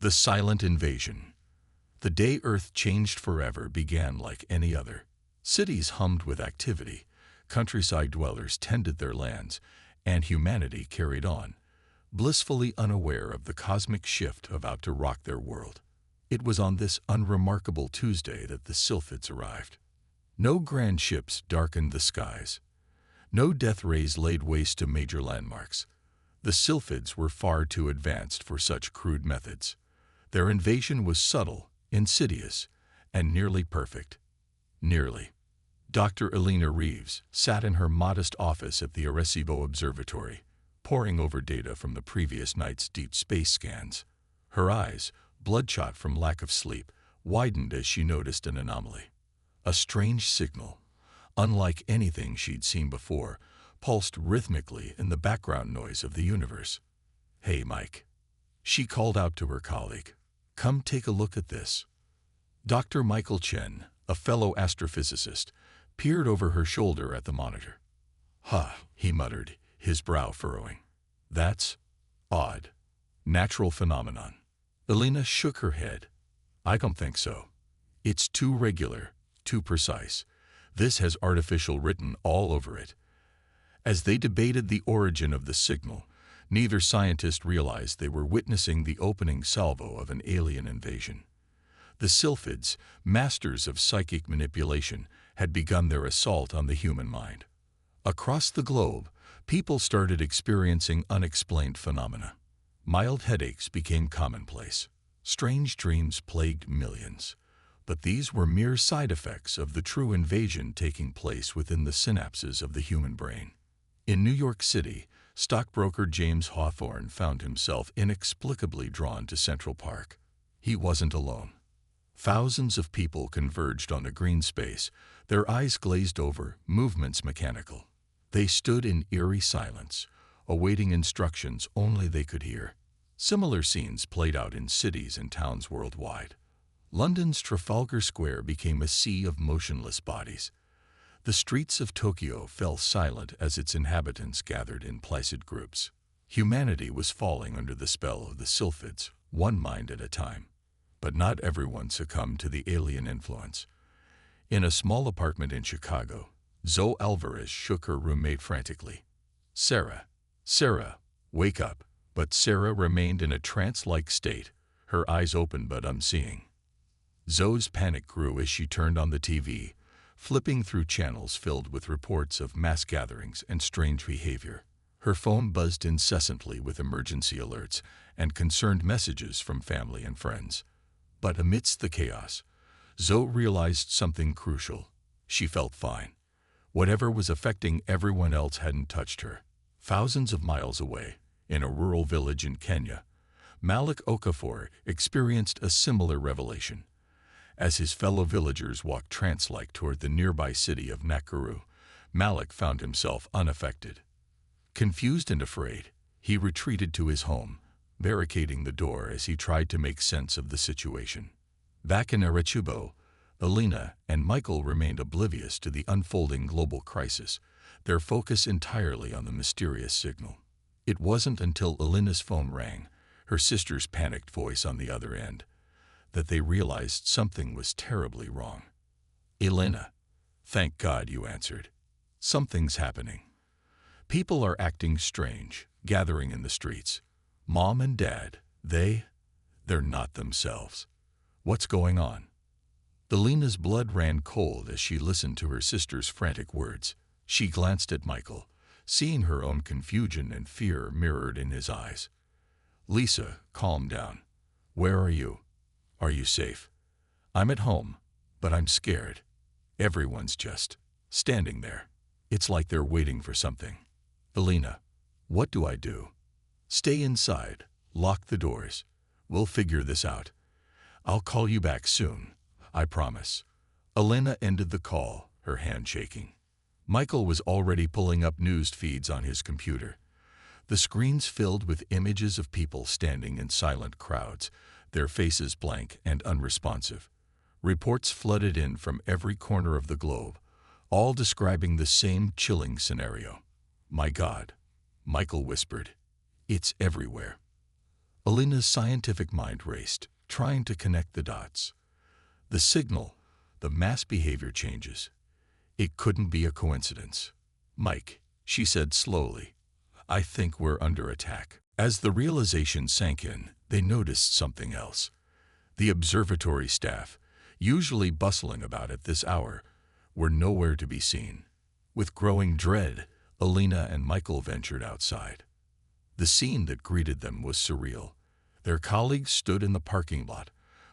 The silent invasion. The day Earth changed forever began like any other. Cities hummed with activity, countryside dwellers tended their lands, and humanity carried on, blissfully unaware of the cosmic shift about to rock their world. It was on this unremarkable Tuesday that the Sylphids arrived. No grand ships darkened the skies. No death rays laid waste to major landmarks. The Sylphids were far too advanced for such crude methods. Their invasion was subtle, insidious, and nearly perfect. Nearly. Dr. Elena Reeves sat in her modest office at the Arecibo Observatory, poring over data from the previous night's deep space scans. Her eyes, bloodshot from lack of sleep, widened as she noticed an anomaly. A strange signal, unlike anything she'd seen before, pulsed rhythmically in the background noise of the universe. "Hey, Mike," she called out to her colleague. "Come take a look at this." Dr. Michael Chen, a fellow astrophysicist, peered over her shoulder at the monitor. "Huh," he muttered, his brow furrowing. "That's odd. Natural phenomenon." Elena shook her head. "I don't think so. It's too regular, too precise. This has artificial written all over it." As they debated the origin of the signal, neither scientist realized they were witnessing the opening salvo of an alien invasion. The Sylphids, masters of psychic manipulation, had begun their assault on the human mind. Across the globe, people started experiencing unexplained phenomena. Mild headaches became commonplace. Strange dreams plagued millions. But these were mere side effects of the true invasion taking place within the synapses of the human brain. In New York City, stockbroker James Hawthorne found himself inexplicably drawn to Central Park. He wasn't alone. Thousands of people converged on the green space, their eyes glazed over, movements mechanical. They stood in eerie silence, awaiting instructions only they could hear. Similar scenes played out in cities and towns worldwide. London's Trafalgar Square became a sea of motionless bodies. The streets of Tokyo fell silent as its inhabitants gathered in placid groups. Humanity was falling under the spell of the Sylphids, one mind at a time. But not everyone succumbed to the alien influence. In a small apartment in Chicago, Zoe Alvarez shook her roommate frantically. Sarah, wake up." But Sarah remained in a trance-like state, her eyes open but unseeing. Zoe's panic grew as she turned on the TV, flipping through channels filled with reports of mass gatherings and strange behavior. Her phone buzzed incessantly with emergency alerts and concerned messages from family and friends. But amidst the chaos, Zoe realized something crucial. She felt fine. Whatever was affecting everyone else hadn't touched her. Thousands of miles away, in a rural village in Kenya, Malik Okafor experienced a similar revelation. As his fellow villagers walked trance-like toward the nearby city of Nakuru, Malik found himself unaffected. Confused and afraid, he retreated to his home, barricading the door as he tried to make sense of the situation. Back in Arecibo, Elena and Michael remained oblivious to the unfolding global crisis, their focus entirely on the mysterious signal. It wasn't until Elena's phone rang, her sister's panicked voice on the other end, that they realized something was terribly wrong. "Elena, thank God you answered. Something's happening. People are acting strange, gathering in the streets. Mom and Dad, they're not themselves. What's going on?" Elena's blood ran cold as she listened to her sister's frantic words. She glanced at Michael, seeing her own confusion and fear mirrored in his eyes. "Lisa, calm down. Where are you? Are you safe?" "I'm at home, but I'm scared. Everyone's just standing there. It's like they're waiting for something." "Elena, what do I do?" "Stay inside. Lock the doors. We'll figure this out. I'll call you back soon. I promise." Elena ended the call, her hand shaking. Michael was already pulling up news feeds on his computer. The screens filled with images of people standing in silent crowds, their faces blank and unresponsive. Reports flooded in from every corner of the globe, all describing the same chilling scenario. "My God," Michael whispered, "it's everywhere." Alina's scientific mind raced, trying to connect the dots. The signal, the mass behavior changes. It couldn't be a coincidence. Mike, she said slowly, I think we're under attack. As the realization sank in, they noticed something else. The observatory staff, usually bustling about at this hour, were nowhere to be seen. With growing dread, Alina and Michael ventured outside. The scene that greeted them was surreal. Their colleagues stood in the parking lot,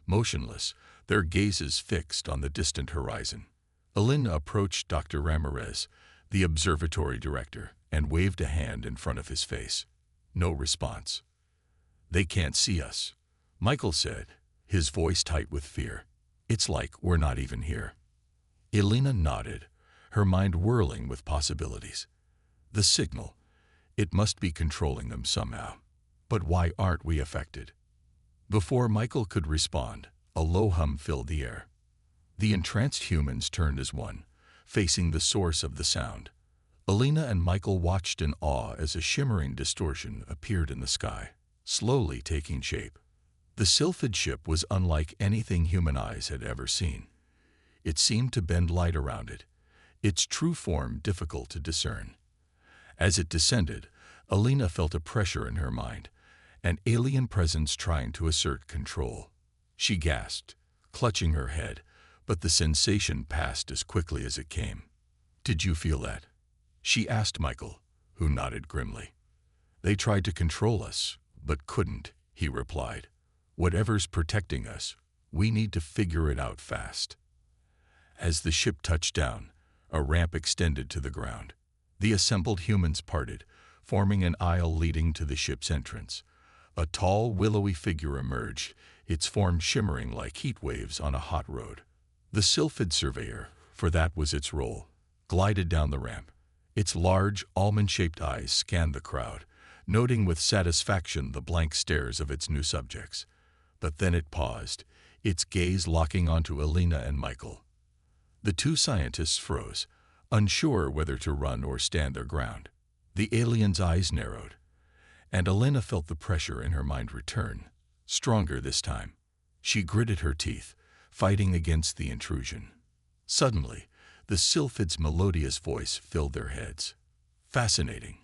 motionless, their gazes fixed on the distant horizon. Alina approached Dr. Ramirez, the observatory director, and waved a hand in front of his face. No response. They can't see us, Michael said, his voice tight with fear. It's like we're not even here. Alina nodded, her mind whirling with possibilities. The signal. It must be controlling them somehow. But why aren't we affected? Before Michael could respond, a low hum filled the air. The entranced humans turned as one, facing the source of the sound. Alina and Michael watched in awe as a shimmering distortion appeared in the sky, slowly taking shape. The sylphid ship was unlike anything human eyes had ever seen. It seemed to bend light around it, its true form difficult to discern. As it descended, Alina felt a pressure in her mind, an alien presence trying to assert control. She gasped, clutching her head, but the sensation passed as quickly as it came. Did you feel that? She asked Michael, who nodded grimly. They tried to control us, but couldn't, he replied. Whatever's protecting us, we need to figure it out fast. As the ship touched down, a ramp extended to the ground. The assembled humans parted, forming an aisle leading to the ship's entrance. A tall, willowy figure emerged, its form shimmering like heat waves on a hot road. The sylphid surveyor, for that was its role, glided down the ramp. Its large, almond-shaped eyes scanned the crowd, noting with satisfaction the blank stares of its new subjects. But then it paused, its gaze locking onto Alina and Michael. The two scientists froze, unsure whether to run or stand their ground. The alien's eyes narrowed, and Alina felt the pressure in her mind return, stronger this time. She gritted her teeth, fighting against the intrusion. Suddenly, the sylphid's melodious voice filled their heads. Fascinating.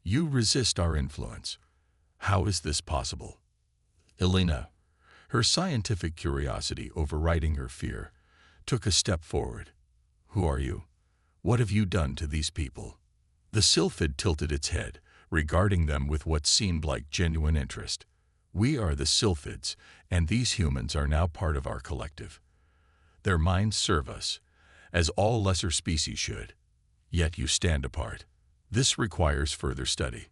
You resist our influence. How is this possible? Alina, her scientific curiosity overriding her fear, took a step forward. Who are you? What have you done to these people? The sylphid tilted its head, regarding them with what seemed like genuine interest. We are the sylphids, and these humans are now part of our collective. Their minds serve us, as all lesser species should. Yet you stand apart. This requires further study.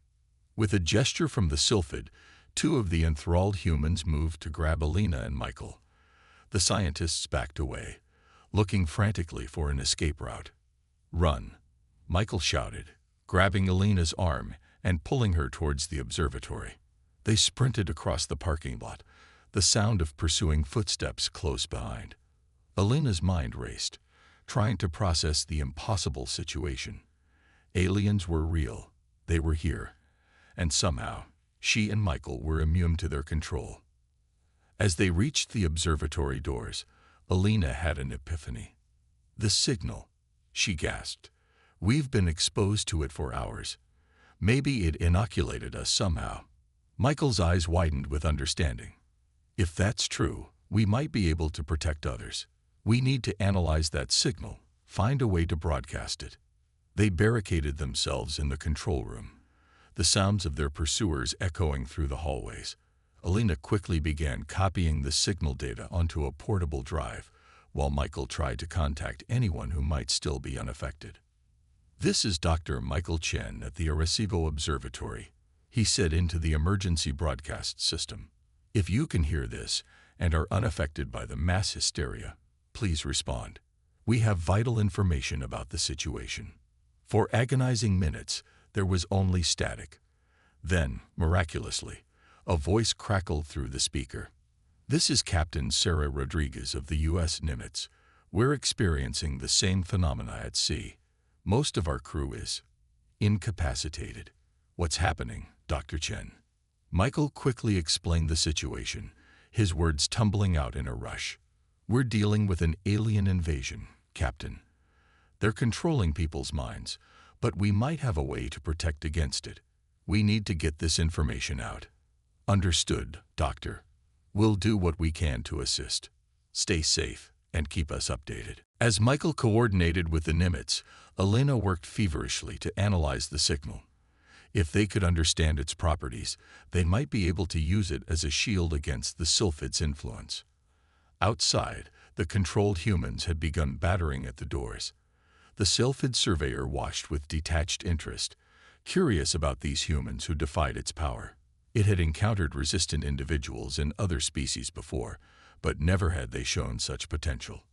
With a gesture from the sylphid, two of the enthralled humans moved to grab Alina and Michael. The scientists backed away, looking frantically for an escape route. Run, Michael shouted, grabbing Alina's arm and pulling her towards the observatory. They sprinted across the parking lot, the sound of pursuing footsteps close behind. Alina's mind raced, trying to process the impossible situation. Aliens were real, they were here, and somehow, she and Michael were immune to their control. As they reached the observatory doors, Alina had an epiphany. The signal, she gasped. We've been exposed to it for hours. Maybe it inoculated us somehow. Michael's eyes widened with understanding. If that's true, we might be able to protect others. We need to analyze that signal, find a way to broadcast it. They barricaded themselves in the control room, the sounds of their pursuers echoing through the hallways. Alina quickly began copying the signal data onto a portable drive, while Michael tried to contact anyone who might still be unaffected. This is Dr. Michael Chen at the Arecibo Observatory, he said into the emergency broadcast system. If you can hear this and are unaffected by the mass hysteria, please respond. We have vital information about the situation. For agonizing minutes, there was only static. Then, miraculously, a voice crackled through the speaker. This is Captain Sarah Rodriguez of the U.S. Nimitz. We're experiencing the same phenomena at sea. Most of our crew is incapacitated. What's happening, Dr. Chen? Michael quickly explained the situation, his words tumbling out in a rush. "We're dealing with an alien invasion, Captain. They're controlling people's minds, but we might have a way to protect against it. We need to get this information out." "Understood, Doctor. We'll do what we can to assist. Stay safe and keep us updated." As Michael coordinated with the Nimitz, Elena worked feverishly to analyze the signal. If they could understand its properties, they might be able to use it as a shield against the Sylphid's influence. Outside, the controlled humans had begun battering at the doors. The Sylphid surveyor watched with detached interest, curious about these humans who defied its power. It had encountered resistant individuals in other species before, but never had they shown such potential.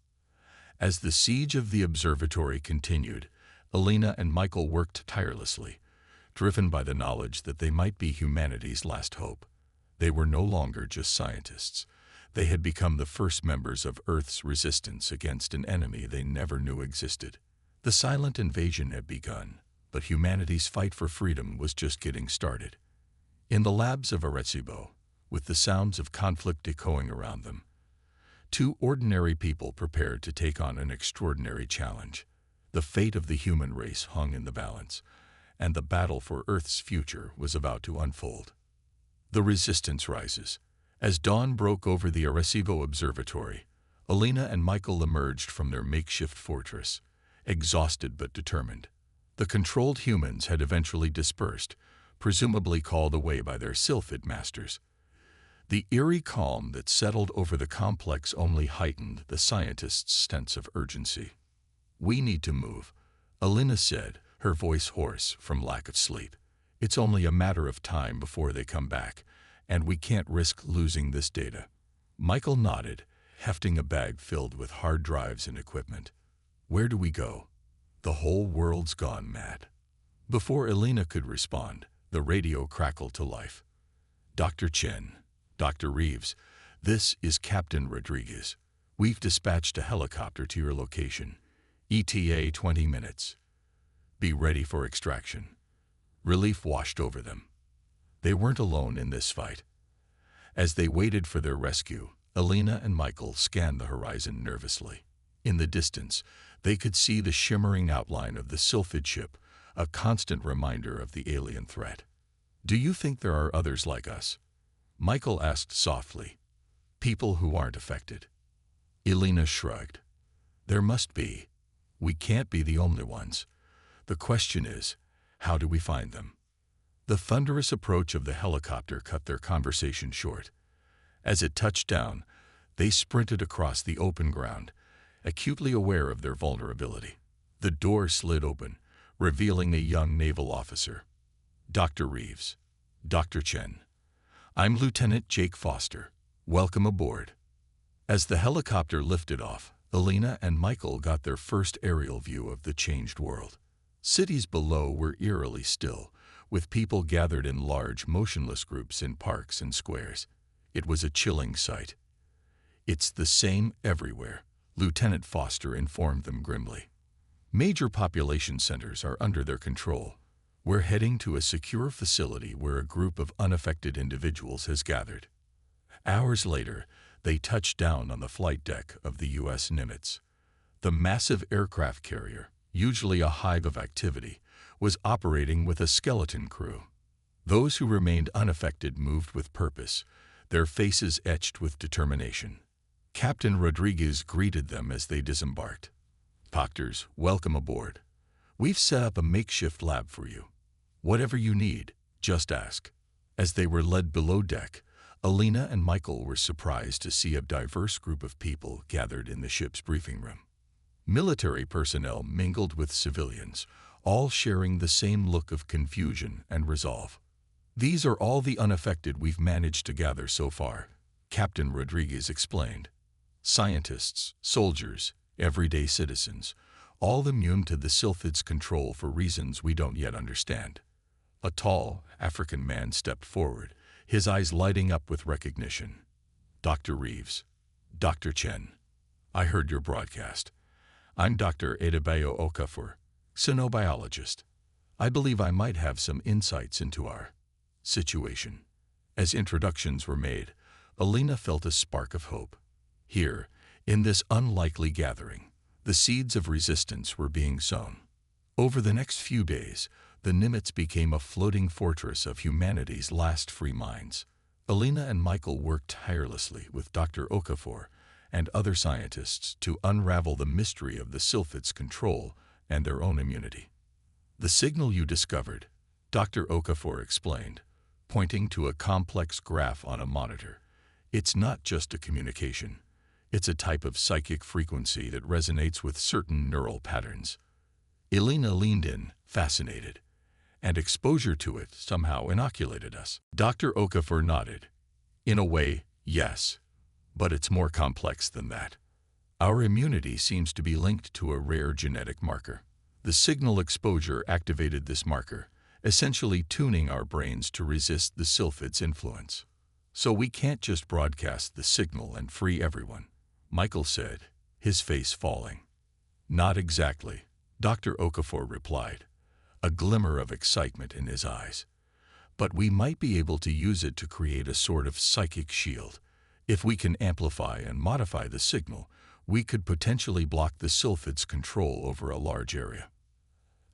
As the siege of the observatory continued, Elena and Michael worked tirelessly, driven by the knowledge that they might be humanity's last hope. They were no longer just scientists. They had become the first members of Earth's resistance against an enemy they never knew existed. The silent invasion had begun, but humanity's fight for freedom was just getting started. In the labs of Arecibo, with the sounds of conflict echoing around them, two ordinary people prepared to take on an extraordinary challenge. The fate of the human race hung in the balance, and the battle for Earth's future was about to unfold. The resistance rises. As dawn broke over the Arecibo Observatory, Elena and Michael emerged from their makeshift fortress, exhausted but determined. The controlled humans had eventually dispersed, presumably called away by their Sylphid masters. The eerie calm that settled over the complex only heightened the scientists' sense of urgency. "We need to move," Elena said, her voice hoarse from lack of sleep. "It's only a matter of time before they come back, and we can't risk losing this data." Michael nodded, hefting a bag filled with hard drives and equipment. "Where do we go? The whole world's gone mad." Before Elena could respond, the radio crackled to life. "Dr. Chen, Dr. Reeves, this is Captain Rodriguez. We've dispatched a helicopter to your location. ETA 20 minutes. Be ready for extraction." Relief washed over them. They weren't alone in this fight. As they waited for their rescue, Elena and Michael scanned the horizon nervously. In the distance, they could see the shimmering outline of the Sylphid ship, a constant reminder of the alien threat. "Do you think there are others like us?" Michael asked softly. "People who aren't affected?" Elena shrugged. "There must be. We can't be the only ones. The question is, how do we find them?" The thunderous approach of the helicopter cut their conversation short. As it touched down, they sprinted across the open ground, acutely aware of their vulnerability. The door slid open, revealing a young naval officer. "Dr. Reeves, Dr. Chen. I'm Lieutenant Jake Foster. Welcome aboard." As the helicopter lifted off, Elena and Michael got their first aerial view of the changed world. Cities below were eerily still, with people gathered in large, motionless groups in parks and squares. It was a chilling sight. "It's the same everywhere," Lieutenant Foster informed them grimly. "Major population centers are under their control. We're heading to a secure facility where a group of unaffected individuals has gathered." Hours later, they touched down on the flight deck of the U.S. Nimitz. The massive aircraft carrier, usually a hive of activity, was operating with a skeleton crew. Those who remained unaffected moved with purpose, their faces etched with determination. Captain Rodriguez greeted them as they disembarked. "Doctors, welcome aboard. We've set up a makeshift lab for you. Whatever you need, just ask." As they were led below deck, Elena and Michael were surprised to see a diverse group of people gathered in the ship's briefing room. Military personnel mingled with civilians, all sharing the same look of confusion and resolve. "These are all the unaffected we've managed to gather so far," Captain Rodriguez explained. "Scientists, soldiers, everyday citizens, all immune to the Sylphid's control for reasons we don't yet understand." A tall, African man stepped forward, his eyes lighting up with recognition. "Dr. Reeves, Dr. Chen, I heard your broadcast. I'm Dr. Adebayo Okafor, xenobiologist. I believe I might have some insights into our situation." As introductions were made, Alina felt a spark of hope. Here, in this unlikely gathering, the seeds of resistance were being sown. Over the next few days, the Nimitz became a floating fortress of humanity's last free minds. Alina and Michael worked tirelessly with Dr. Okafor and other scientists to unravel the mystery of the Sylphid's control and their own immunity. "The signal you discovered," Dr. Okafor explained, pointing to a complex graph on a monitor. "It's not just a communication. It's a type of psychic frequency that resonates with certain neural patterns." Alina leaned in, fascinated, and exposure to it somehow inoculated us. Dr. Okafor nodded. "In a way, yes. But it's more complex than that. Our immunity seems to be linked to a rare genetic marker. The signal exposure activated this marker, essentially tuning our brains to resist the Sylphid's influence. So we can't just broadcast the signal and free everyone," Michael said, his face falling. "Not exactly," Dr. Okafor replied, a glimmer of excitement in his eyes. "But we might be able to use it to create a sort of psychic shield. If we can amplify and modify the signal, we could potentially block the Sylphid's control over a large area."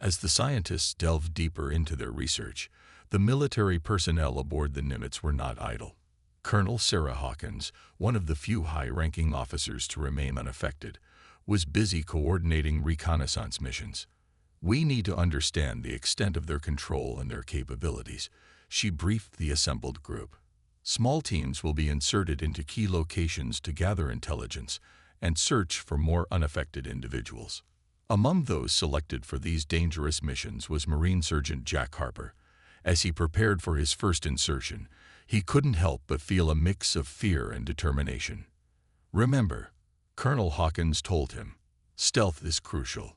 As the scientists delved deeper into their research, the military personnel aboard the Nimitz were not idle. Colonel Sarah Hawkins, one of the few high-ranking officers to remain unaffected, was busy coordinating reconnaissance missions. "We need to understand the extent of their control and their capabilities," she briefed the assembled group. "Small teams will be inserted into key locations to gather intelligence and search for more unaffected individuals." Among those selected for these dangerous missions was Marine Sergeant Jack Harper. As he prepared for his first insertion, he couldn't help but feel a mix of fear and determination. "Remember," Colonel Hawkins told him, "stealth is crucial.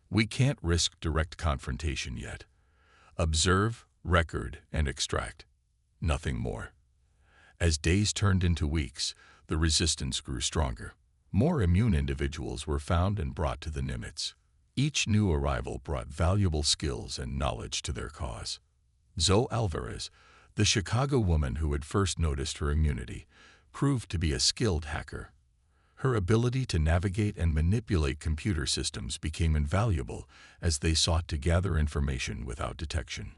We can't risk direct confrontation yet. Observe, record, and extract. Nothing more." As days turned into weeks, the resistance grew stronger. More immune individuals were found and brought to the Nimitz. Each new arrival brought valuable skills and knowledge to their cause. Zoe Alvarez, the Chicago woman who had first noticed her immunity, proved to be a skilled hacker. Her ability to navigate and manipulate computer systems became invaluable as they sought to gather information without detection.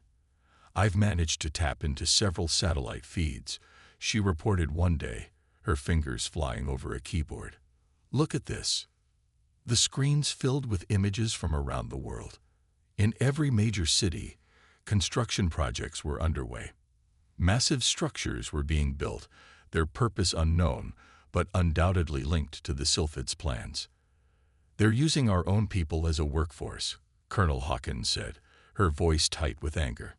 "I've managed to tap into several satellite feeds," she reported one day, her fingers flying over a keyboard. "Look at this." The screens filled with images from around the world. In every major city, construction projects were underway. Massive structures were being built, their purpose unknown, but undoubtedly linked to the Sylphid's plans. "They're using our own people as a workforce," Colonel Hawkins said, her voice tight with anger.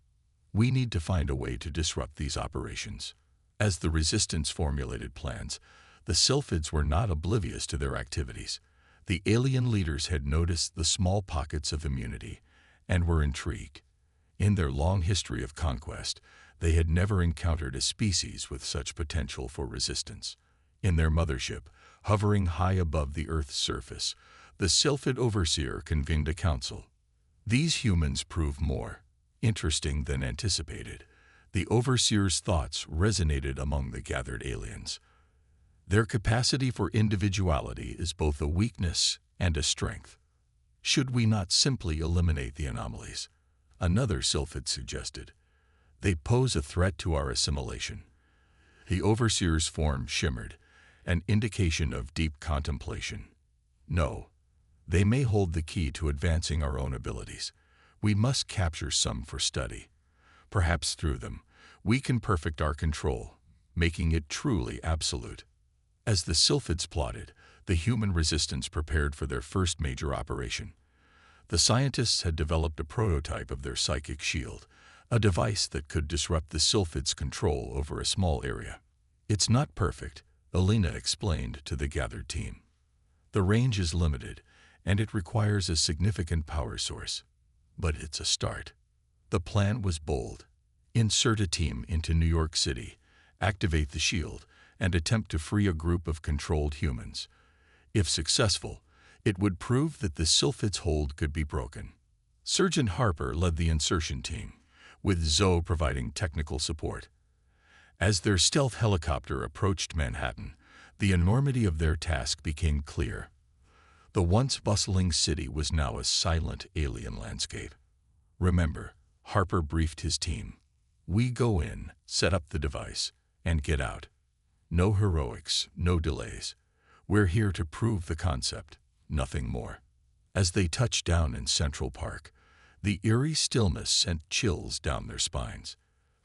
"We need to find a way to disrupt these operations." As the resistance formulated plans, the Sylphids were not oblivious to their activities. The alien leaders had noticed the small pockets of immunity and were intrigued. In their long history of conquest, they had never encountered a species with such potential for resistance. In their mothership, hovering high above the Earth's surface, the Sylphid overseer convened a council. These humans proved more interesting than anticipated. The overseer's thoughts resonated among the gathered aliens. "Their capacity for individuality is both a weakness and a strength. Should we not simply eliminate the anomalies?" Another Sylphid suggested. "They pose a threat to our assimilation." The overseer's form shimmered, an indication of deep contemplation. "No, they may hold the key to advancing our own abilities. We must capture some for study. Perhaps through them, we can perfect our control, making it truly absolute." As the Sylphids plotted, the human resistance prepared for their first major operation. The scientists had developed a prototype of their psychic shield, a device that could disrupt the Sylphids' control over a small area. "It's not perfect," Alina explained to the gathered team. "The range is limited, and it requires a significant power source. But it's a start." The plan was bold. Insert a team into New York City, activate the shield, and attempt to free a group of controlled humans. If successful, it would prove that the Sylphid's hold could be broken. Sergeant Harper led the insertion team, with Zoe providing technical support. As their stealth helicopter approached Manhattan, the enormity of their task became clear. The once bustling city was now a silent alien landscape. Remember, Harper briefed his team. We go in, set up the device, and get out. No heroics, no delays. We're here to prove the concept, nothing more. As they touched down in Central Park, the eerie stillness sent chills down their spines.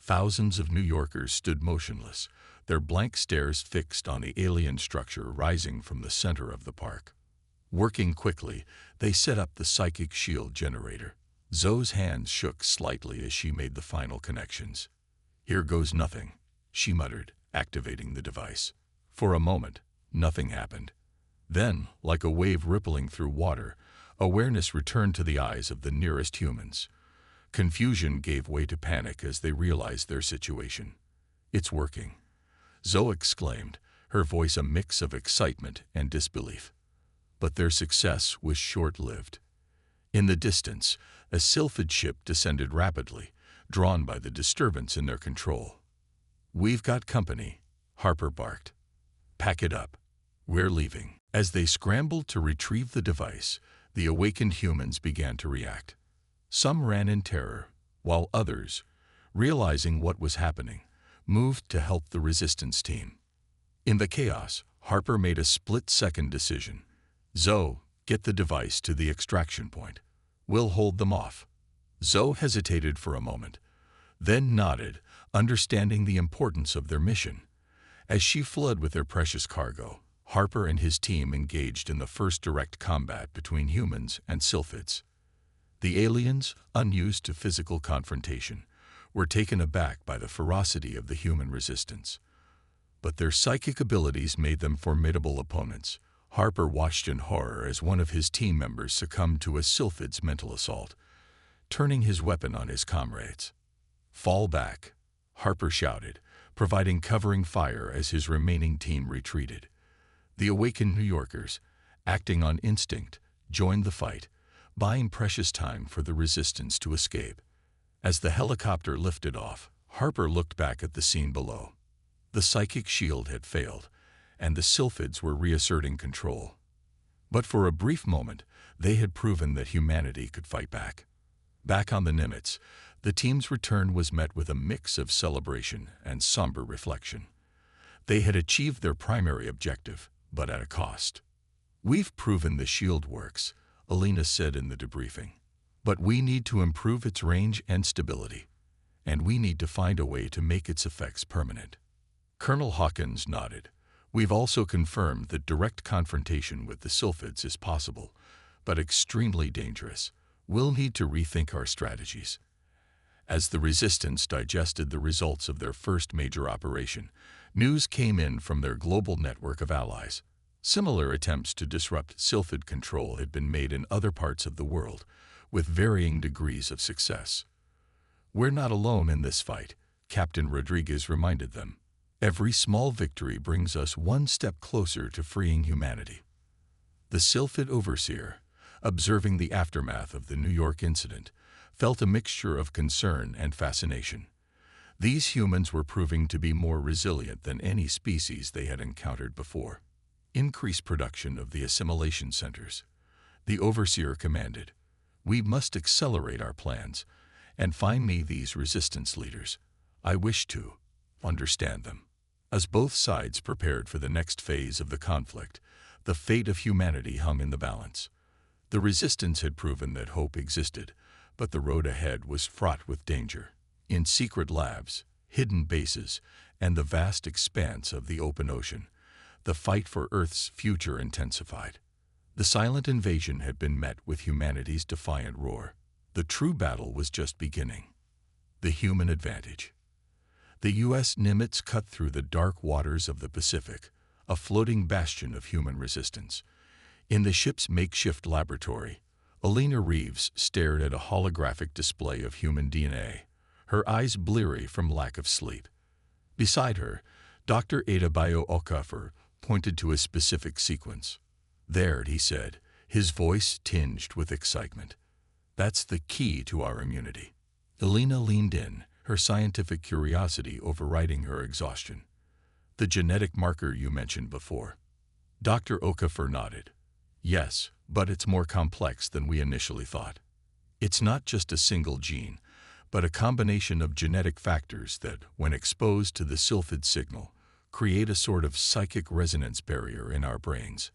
Thousands of New Yorkers stood motionless, their blank stares fixed on the alien structure rising from the center of the park. Working quickly, they set up the psychic shield generator. Zoe's hands shook slightly as she made the final connections. "Here goes nothing," she muttered, activating the device. For a moment, nothing happened. Then, like a wave rippling through water, awareness returned to the eyes of the nearest humans. Confusion gave way to panic as they realized their situation. "It's working," Zoe exclaimed, her voice a mix of excitement and disbelief. But their success was short-lived. In the distance, a sylphid ship descended rapidly, drawn by the disturbance in their control. "We've got company," Harper barked. "Pack it up. We're leaving." As they scrambled to retrieve the device, the awakened humans began to react. Some ran in terror, while others, realizing what was happening, moved to help the resistance team. In the chaos, Harper made a split-second decision. "Zoe, get the device to the extraction point. We'll hold them off." Zoe hesitated for a moment, then nodded, understanding the importance of their mission. As she fled with their precious cargo, Harper and his team engaged in the first direct combat between humans and sylphids. The aliens, unused to physical confrontation, were taken aback by the ferocity of the human resistance. But their psychic abilities made them formidable opponents. Harper watched in horror as one of his team members succumbed to a sylphid's mental assault, turning his weapon on his comrades. "Fall back," Harper shouted, providing covering fire as his remaining team retreated. The awakened New Yorkers, acting on instinct, joined the fight, buying precious time for the resistance to escape. As the helicopter lifted off, Harper looked back at the scene below. The psychic shield had failed, and the sylphids were reasserting control. But for a brief moment, they had proven that humanity could fight back. Back on the Nimitz, the team's return was met with a mix of celebration and somber reflection. They had achieved their primary objective, but at a cost. "We've proven the shield works," Alina said in the debriefing. "But we need to improve its range and stability, and we need to find a way to make its effects permanent." Colonel Hawkins nodded. "We've also confirmed that direct confrontation with the sylphids is possible, but extremely dangerous. We'll need to rethink our strategies." As the resistance digested the results of their first major operation, news came in from their global network of allies. Similar attempts to disrupt sylphid control had been made in other parts of the world, with varying degrees of success. "We're not alone in this fight," Captain Rodriguez reminded them. "Every small victory brings us one step closer to freeing humanity." The sylphid overseer, observing the aftermath of the New York incident, felt a mixture of concern and fascination. These humans were proving to be more resilient than any species they had encountered before. "Increase production of the assimilation centers," the overseer commanded. "We must accelerate our plans and find me these resistance leaders. I wish to understand them." As both sides prepared for the next phase of the conflict, the fate of humanity hung in the balance. The resistance had proven that hope existed, but the road ahead was fraught with danger. In secret labs, hidden bases, and the vast expanse of the open ocean, the fight for Earth's future intensified. The silent invasion had been met with humanity's defiant roar. The true battle was just beginning. The human advantage. The U.S. Nimitz cut through the dark waters of the Pacific, a floating bastion of human resistance. In the ship's makeshift laboratory, Alina Reeves stared at a holographic display of human DNA, her eyes bleary from lack of sleep. Beside her, Dr. Adebayo Okafor pointed to a specific sequence. "There," he said, his voice tinged with excitement. "That's the key to our immunity." Alina leaned in, her scientific curiosity overriding her exhaustion. The genetic marker you mentioned before. Dr. Okafor nodded. Yes, but it's more complex than we initially thought. It's not just a single gene, but a combination of genetic factors that, when exposed to the sylphid signal, create a sort of psychic resonance barrier in our brains.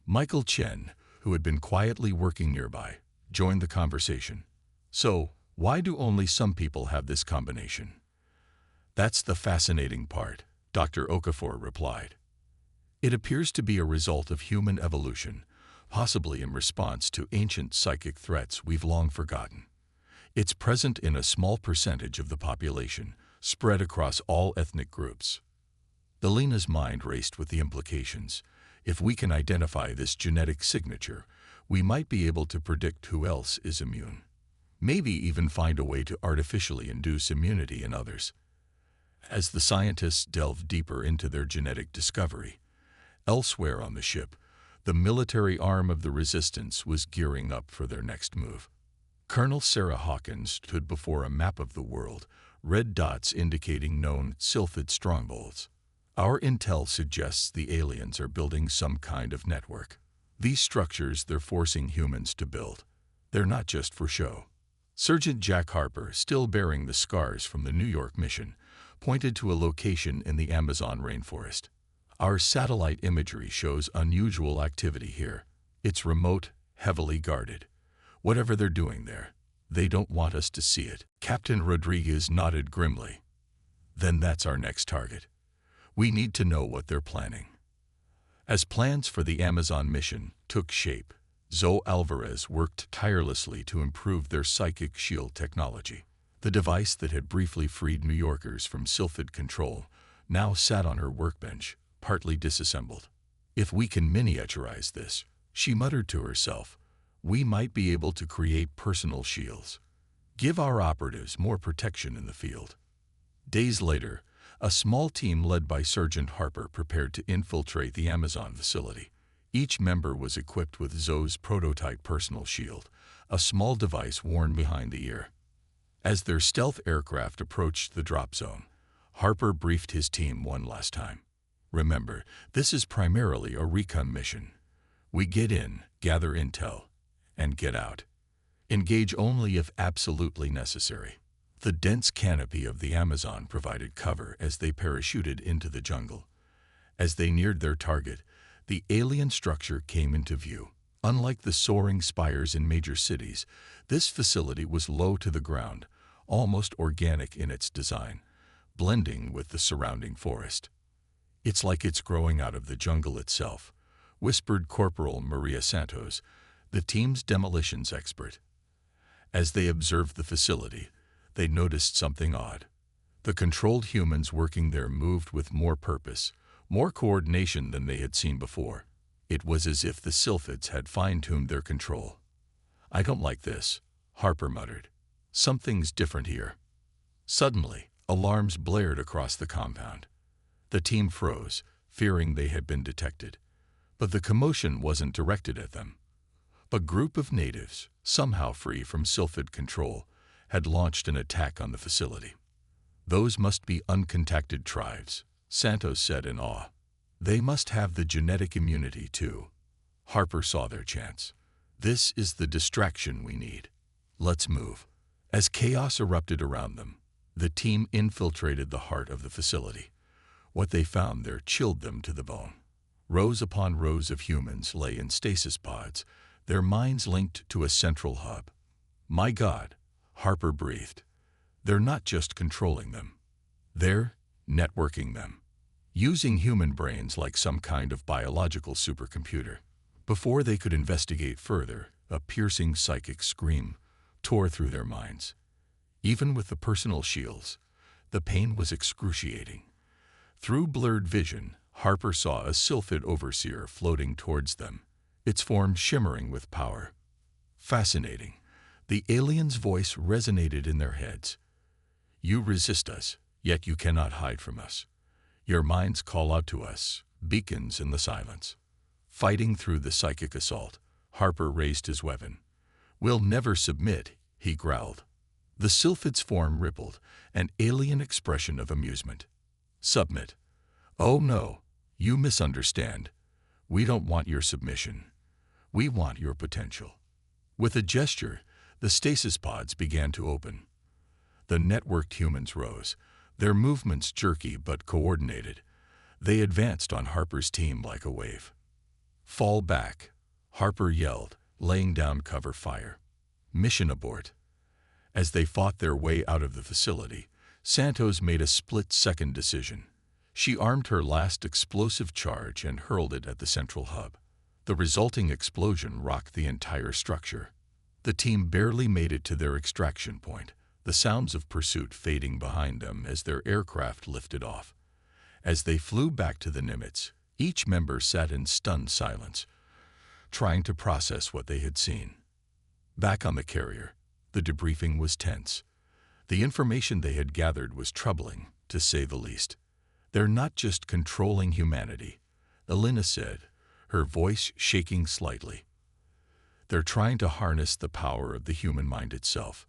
Michael Chen, who had been quietly working nearby, joined the conversation. So, why do only some people have this combination? That's the fascinating part, Dr. Okafor replied. It appears to be a result of human evolution, possibly in response to ancient psychic threats we've long forgotten. It's present in a small percentage of the population, spread across all ethnic groups. Belena's mind raced with the implications. If we can identify this genetic signature, we might be able to predict who else is immune. Maybe even find a way to artificially induce immunity in others. As the scientists delved deeper into their genetic discovery, elsewhere on the ship, the military arm of the resistance was gearing up for their next move. Colonel Sarah Hawkins stood before a map of the world, red dots indicating known sylphid strongholds. Our intel suggests the aliens are building some kind of network. These structures they're forcing humans to build. They're not just for show. Sergeant Jack Harper, still bearing the scars from the New York mission, pointed to a location in the Amazon rainforest. Our satellite imagery shows unusual activity here. It's remote, heavily guarded. Whatever they're doing there, they don't want us to see it. Captain Rodriguez nodded grimly. Then that's our next target. We need to know what they're planning. As plans for the Amazon mission took shape, Zoe Alvarez worked tirelessly to improve their psychic shield technology. The device that had briefly freed New Yorkers from sylphid control now sat on her workbench, partly disassembled. If we can miniaturize this, she muttered to herself, we might be able to create personal shields. Give our operatives more protection in the field. Days later, a small team led by Sergeant Harper prepared to infiltrate the Amazon facility. Each member was equipped with Zoe's prototype personal shield, a small device worn behind the ear. As their stealth aircraft approached the drop zone, Harper briefed his team one last time. Remember, this is primarily a recon mission. We get in, gather intel, and get out. Engage only if absolutely necessary. The dense canopy of the Amazon provided cover as they parachuted into the jungle. As they neared their target, the alien structure came into view. Unlike the soaring spires in major cities, this facility was low to the ground, almost organic in its design, blending with the surrounding forest. It's like it's growing out of the jungle itself, whispered Corporal Maria Santos, the team's demolitions expert. As they observed the facility, they noticed something odd. The controlled humans working there moved with more purpose, more coordination than they had seen before. It was as if the sylphids had fine-tuned their control. I don't like this, Harper muttered. Something's different here. Suddenly, alarms blared across the compound. The team froze, fearing they had been detected. But the commotion wasn't directed at them. A group of natives, somehow free from sylphid control, had launched an attack on the facility. Those must be uncontacted tribes, Santos said in awe. They must have the genetic immunity too. Harper saw their chance. This is the distraction we need. Let's move. As chaos erupted around them, the team infiltrated the heart of the facility. What they found there chilled them to the bone. Rows upon rows of humans lay in stasis pods, their minds linked to a central hub. My God, Harper breathed. They're not just controlling them. They're networking them, using human brains like some kind of biological supercomputer. Before they could investigate further, a piercing psychic scream tore through their minds. Even with the personal shields, the pain was excruciating. Through blurred vision, Harper saw a sylphid overseer floating towards them, its form shimmering with power. Fascinating. The alien's voice resonated in their heads. You resist us, yet you cannot hide from us. Your minds call out to us, beacons in the silence. Fighting through the psychic assault, Harper raised his weapon. We'll never submit, he growled. The sylphid's form rippled, an alien expression of amusement. Submit. Oh no, you misunderstand. We don't want your submission. We want your potential. With a gesture, the stasis pods began to open. The networked humans rose, their movements jerky but coordinated. They advanced on Harper's team like a wave. Fall back, Harper yelled, laying down cover fire. Mission abort. As they fought their way out of the facility, Santos made a split-second decision. She armed her last explosive charge and hurled it at the central hub. The resulting explosion rocked the entire structure. The team barely made it to their extraction point, the sounds of pursuit fading behind them as their aircraft lifted off. As they flew back to the Nimitz, each member sat in stunned silence, trying to process what they had seen. Back on the carrier, the debriefing was tense. The information they had gathered was troubling, to say the least. They're not just controlling humanity, Elena said, her voice shaking slightly. They're trying to harness the power of the human mind itself.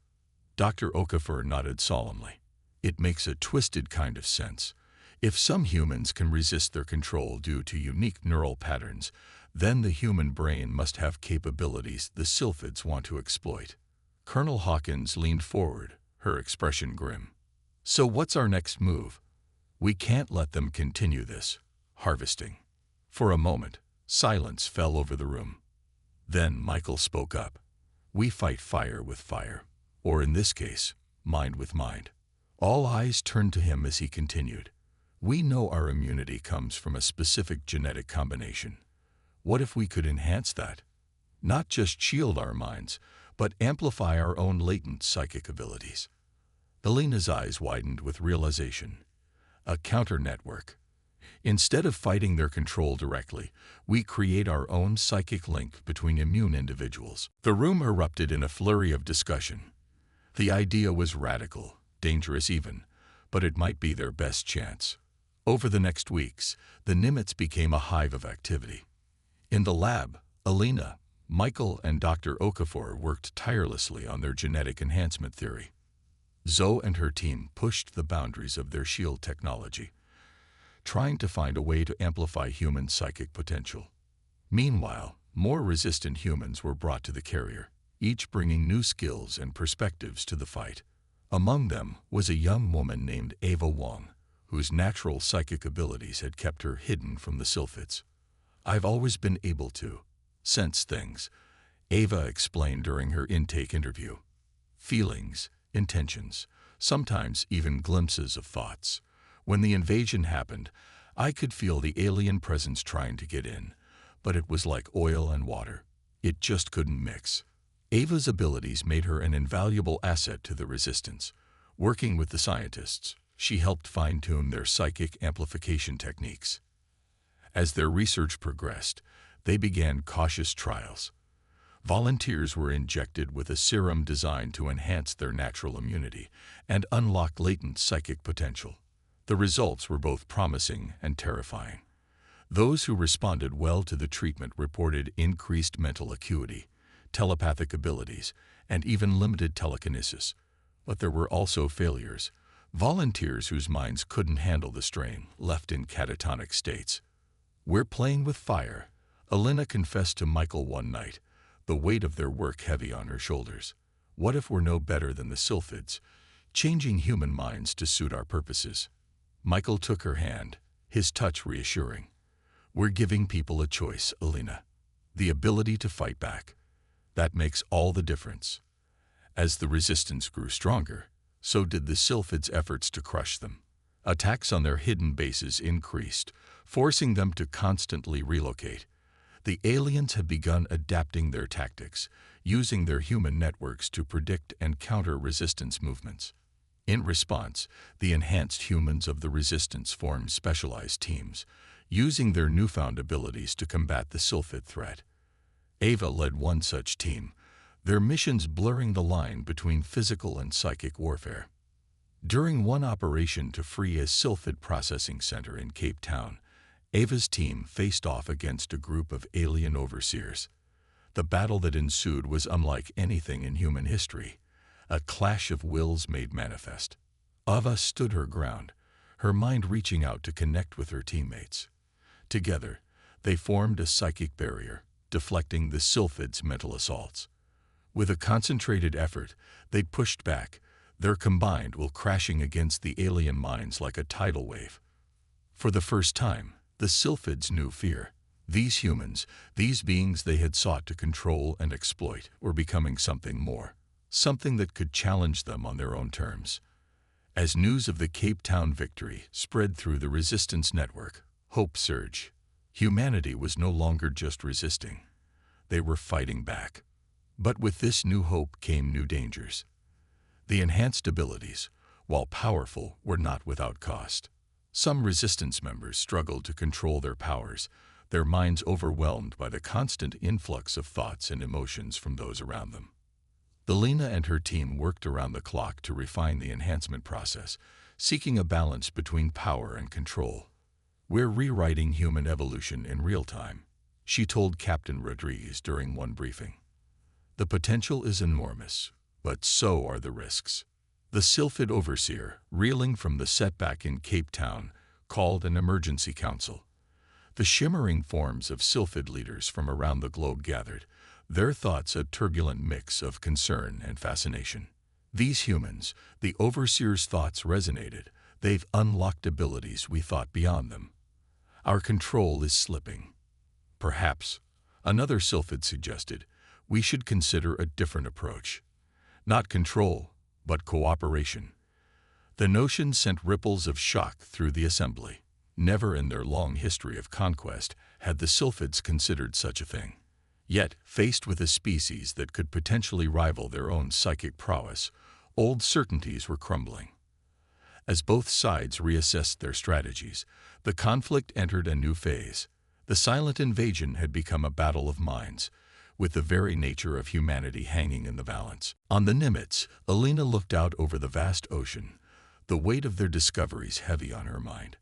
Dr. Okafor nodded solemnly. It makes a twisted kind of sense. If some humans can resist their control due to unique neural patterns, then the human brain must have capabilities the sylphids want to exploit. Colonel Hawkins leaned forward, her expression grim. So what's our next move? We can't let them continue this harvesting. For a moment, silence fell over the room. Then Michael spoke up. We fight fire with fire, or in this case, mind with mind. All eyes turned to him as he continued. We know our immunity comes from a specific genetic combination. What if we could enhance that? Not just shield our minds, but amplify our own latent psychic abilities. Elena's eyes widened with realization. A counter-network. Instead of fighting their control directly, we create our own psychic link between immune individuals. The room erupted in a flurry of discussion. The idea was radical, dangerous even, but it might be their best chance. Over the next weeks, the Nimitz became a hive of activity. In the lab, Elena, Michael, and Dr. Okafor worked tirelessly on their genetic enhancement theory. Zoe and her team pushed the boundaries of their shield technology, trying to find a way to amplify human psychic potential. Meanwhile, more resistant humans were brought to the carrier, each bringing new skills and perspectives to the fight. Among them was a young woman named Ava Wong, whose natural psychic abilities had kept her hidden from the sylphids. I've always been able to sense things, Ava explained during her intake interview. Feelings, intentions, sometimes even glimpses of thoughts. When the invasion happened, I could feel the alien presence trying to get in, but it was like oil and water. It just couldn't mix. Ava's abilities made her an invaluable asset to the resistance. Working with the scientists, she helped fine-tune their psychic amplification techniques. As their research progressed, they began cautious trials. Volunteers were injected with a serum designed to enhance their natural immunity and unlock latent psychic potential. The results were both promising and terrifying. Those who responded well to the treatment reported increased mental acuity, telepathic abilities, and even limited telekinesis. But there were also failures. Volunteers whose minds couldn't handle the strain, left in catatonic states. We're playing with fire, Elena confessed to Michael one night, the weight of their work heavy on her shoulders. What if we're no better than the sylphids, changing human minds to suit our purposes? Michael took her hand, his touch reassuring. We're giving people a choice, Elena. The ability to fight back. That makes all the difference. As the resistance grew stronger, so did the sylphids' efforts to crush them. Attacks on their hidden bases increased, forcing them to constantly relocate. The aliens had begun adapting their tactics, using their human networks to predict and counter resistance movements. In response, the enhanced humans of the resistance formed specialized teams, using their newfound abilities to combat the sylphid threat. Ava led one such team, their missions blurring the line between physical and psychic warfare. During one operation to free a sylphid processing center in Cape Town, Ava's team faced off against a group of alien overseers. The battle that ensued was unlike anything in human history. A clash of wills made manifest. Ava stood her ground, her mind reaching out to connect with her teammates. Together, they formed a psychic barrier, deflecting the Sylphid's mental assaults. With a concentrated effort, they pushed back, their combined will crashing against the alien minds like a tidal wave. For the first time, the Sylphids knew fear. These humans, these beings they had sought to control and exploit, were becoming something more, something that could challenge them on their own terms. As news of the Cape Town victory spread through the resistance network, hope surged. Humanity was no longer just resisting. They were fighting back. But with this new hope came new dangers. The enhanced abilities, while powerful, were not without cost. Some resistance members struggled to control their powers, their minds overwhelmed by the constant influx of thoughts and emotions from those around them. Elena and her team worked around the clock to refine the enhancement process, seeking a balance between power and control. "We're rewriting human evolution in real time," she told Captain Rodriguez during one briefing. "The potential is enormous, but so are the risks." The Sylphid overseer, reeling from the setback in Cape Town, called an emergency council. The shimmering forms of Sylphid leaders from around the globe gathered, their thoughts a turbulent mix of concern and fascination. These humans, the overseer's thoughts resonated. They've unlocked abilities we thought beyond them. Our control is slipping. Perhaps, another Sylphid suggested, we should consider a different approach. Not control, but cooperation. The notion sent ripples of shock through the assembly. Never in their long history of conquest had the Sylphids considered such a thing. Yet, faced with a species that could potentially rival their own psychic prowess, old certainties were crumbling. As both sides reassessed their strategies, the conflict entered a new phase. The silent invasion had become a battle of minds, with the very nature of humanity hanging in the balance. On the Nimitz, Elena looked out over the vast ocean, the weight of their discoveries heavy on her mind.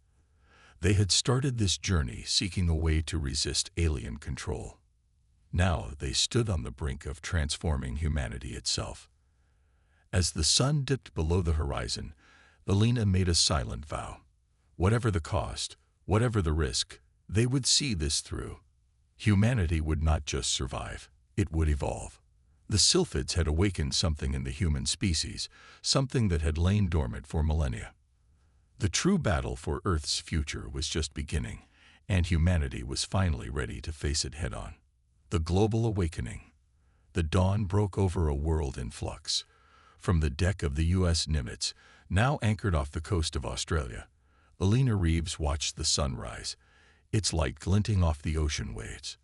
They had started this journey seeking a way to resist alien control. Now they stood on the brink of transforming humanity itself. As the sun dipped below the horizon, Elena made a silent vow. Whatever the cost, whatever the risk, they would see this through. Humanity would not just survive, it would evolve. The Sylphids had awakened something in the human species, something that had lain dormant for millennia. The true battle for Earth's future was just beginning, and humanity was finally ready to face it head-on. The global awakening. The dawn broke over a world in flux. From the deck of the U.S. Nimitz, now anchored off the coast of Australia, Elena Reeves watched the sun rise, its light glinting off the ocean waves.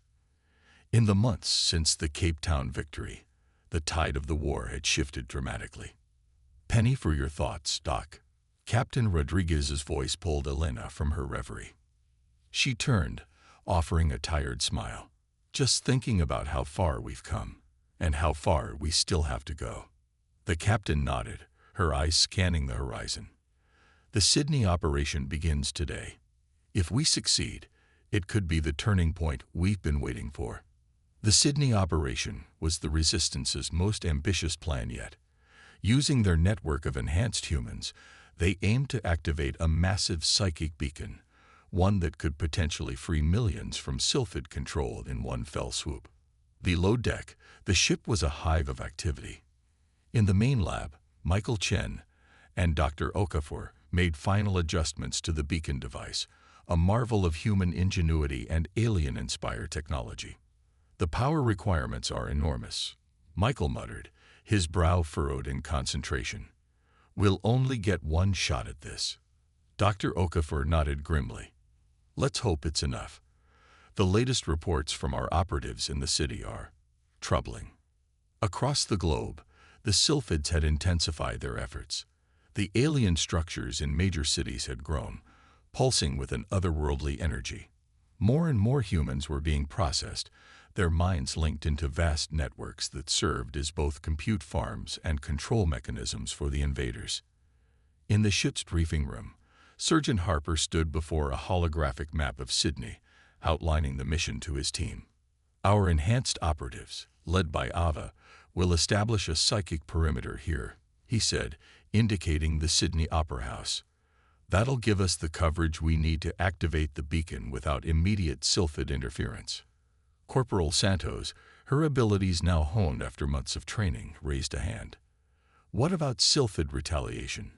In the months since the Cape Town victory, the tide of the war had shifted dramatically. "Penny for your thoughts, Doc." Captain Rodriguez's voice pulled Elena from her reverie. She turned, offering a tired smile. "Just thinking about how far we've come, and how far we still have to go." The captain nodded, her eyes scanning the horizon. "The Sydney operation begins today. If we succeed, it could be the turning point we've been waiting for." The Sydney operation was the Resistance's most ambitious plan yet. Using their network of enhanced humans, they aimed to activate a massive psychic beacon, one that could potentially free millions from Sylphid control in one fell swoop. Below deck, the ship was a hive of activity. In the main lab, Michael Chen and Dr. Okafor made final adjustments to the beacon device, a marvel of human ingenuity and alien-inspired technology. "The power requirements are enormous," Michael muttered, his brow furrowed in concentration. "We'll only get one shot at this." Dr. Okafor nodded grimly. "Let's hope it's enough. The latest reports from our operatives in the city are troubling." Across the globe, the Sylphids had intensified their efforts. The alien structures in major cities had grown, pulsing with an otherworldly energy. More and more humans were being processed, their minds linked into vast networks that served as both compute farms and control mechanisms for the invaders. In the ship's briefing room, Sergeant Harper stood before a holographic map of Sydney, outlining the mission to his team. Our enhanced operatives, led by Ava, will establish a psychic perimeter here, he said, indicating the Sydney Opera House. That'll give us the coverage we need to activate the beacon without immediate sylphid interference. Corporal Santos, her abilities now honed after months of training, raised a hand. What about sylphid retaliation?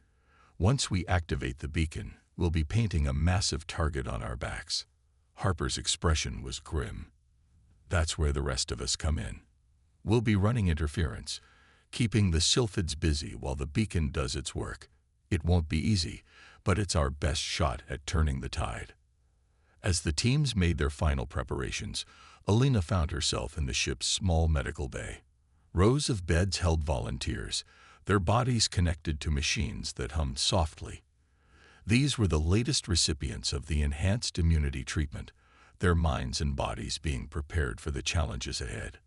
Once we activate the beacon, we'll be painting a massive target on our backs. Harper's expression was grim. That's where the rest of us come in. We'll be running interference, keeping the sylphids busy while the beacon does its work. It won't be easy, but it's our best shot at turning the tide. As the teams made their final preparations, Alina found herself in the ship's small medical bay. Rows of beds held volunteers, their bodies connected to machines that hummed softly. These were the latest recipients of the enhanced immunity treatment, their minds and bodies being prepared for the challenges ahead.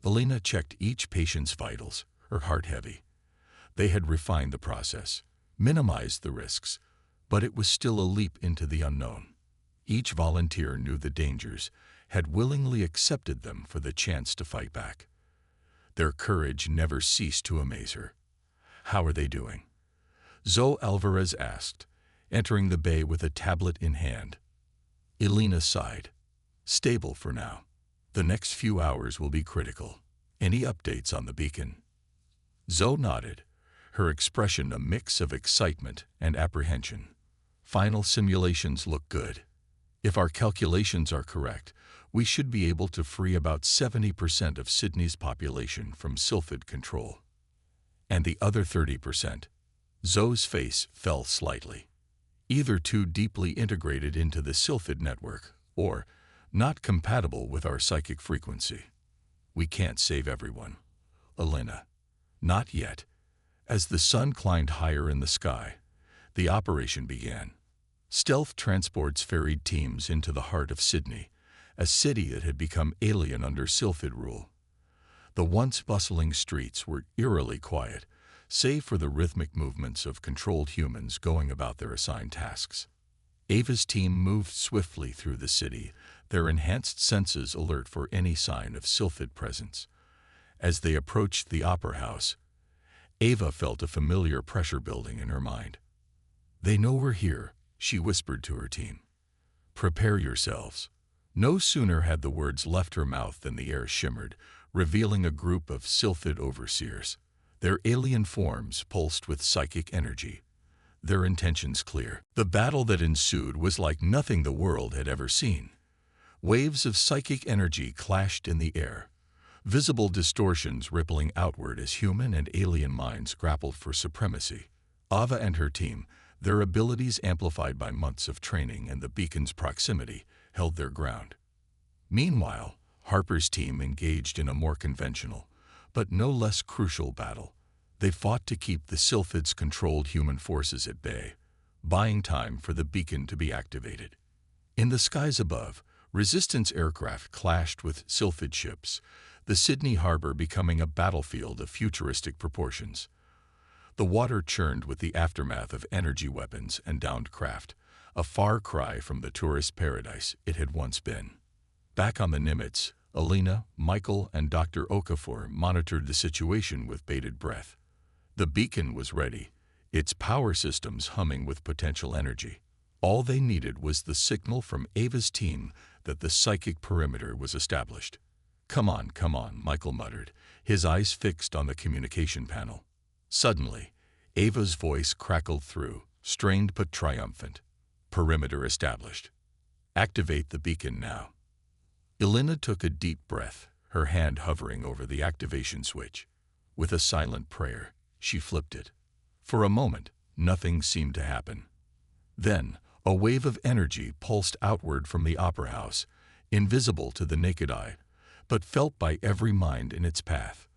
Alina checked each patient's vitals, her heart heavy. They had refined the process, minimized the risks, but it was still a leap into the unknown. Each volunteer knew the dangers, had willingly accepted them for the chance to fight back. Their courage never ceased to amaze her. "How are they doing?" Zoe Alvarez asked, entering the bay with a tablet in hand. Alina sighed. "Stable for now. The next few hours will be critical. Any updates on the beacon?" Zoe nodded, her expression a mix of excitement and apprehension. "Final simulations look good. If our calculations are correct, we should be able to free about 70% of Sydney's population from sylphid control. And the other 30%? Zoe's face fell slightly. Either too deeply integrated into the sylphid network, or not compatible with our psychic frequency. We can't save everyone. Alina. Not yet. As the sun climbed higher in the sky, the operation began. Stealth transports ferried teams into the heart of Sydney, a city that had become alien under sylphid rule. The once bustling streets were eerily quiet, save for the rhythmic movements of controlled humans going about their assigned tasks. Ava's team moved swiftly through the city, their enhanced senses alert for any sign of sylphid presence. As they approached the opera house, Ava felt a familiar pressure building in her mind. "They know we're here," she whispered to her team. "Prepare yourselves." No sooner had the words left her mouth than the air shimmered, revealing a group of sylphid overseers. Their alien forms pulsed with psychic energy, their intentions clear. The battle that ensued was like nothing the world had ever seen. Waves of psychic energy clashed in the air, visible distortions rippling outward as human and alien minds grappled for supremacy. Ava and her team, their abilities amplified by months of training and the beacon's proximity, held their ground. Meanwhile, Harper's team engaged in a more conventional, but no less crucial battle. They fought to keep the sylphids' controlled human forces at bay, buying time for the beacon to be activated. In the skies above, resistance aircraft clashed with sylphid ships, the Sydney harbor becoming a battlefield of futuristic proportions. The water churned with the aftermath of energy weapons and downed craft, a far cry from the tourist paradise it had once been. Back on the Nimitz, Alina, Michael, and Dr. Okafor monitored the situation with bated breath. The beacon was ready, its power systems humming with potential energy. All they needed was the signal from Ava's team that the psychic perimeter was established. Come on, Michael muttered, his eyes fixed on the communication panel. Suddenly, Ava's voice crackled through, strained but triumphant. "Perimeter established. Activate the beacon now." Alina took a deep breath, her hand hovering over the activation switch. With a silent prayer, she flipped it. For a moment, nothing seemed to happen. Then, a wave of energy pulsed outward from the opera house, invisible to the naked eye, but felt by every mind in its path.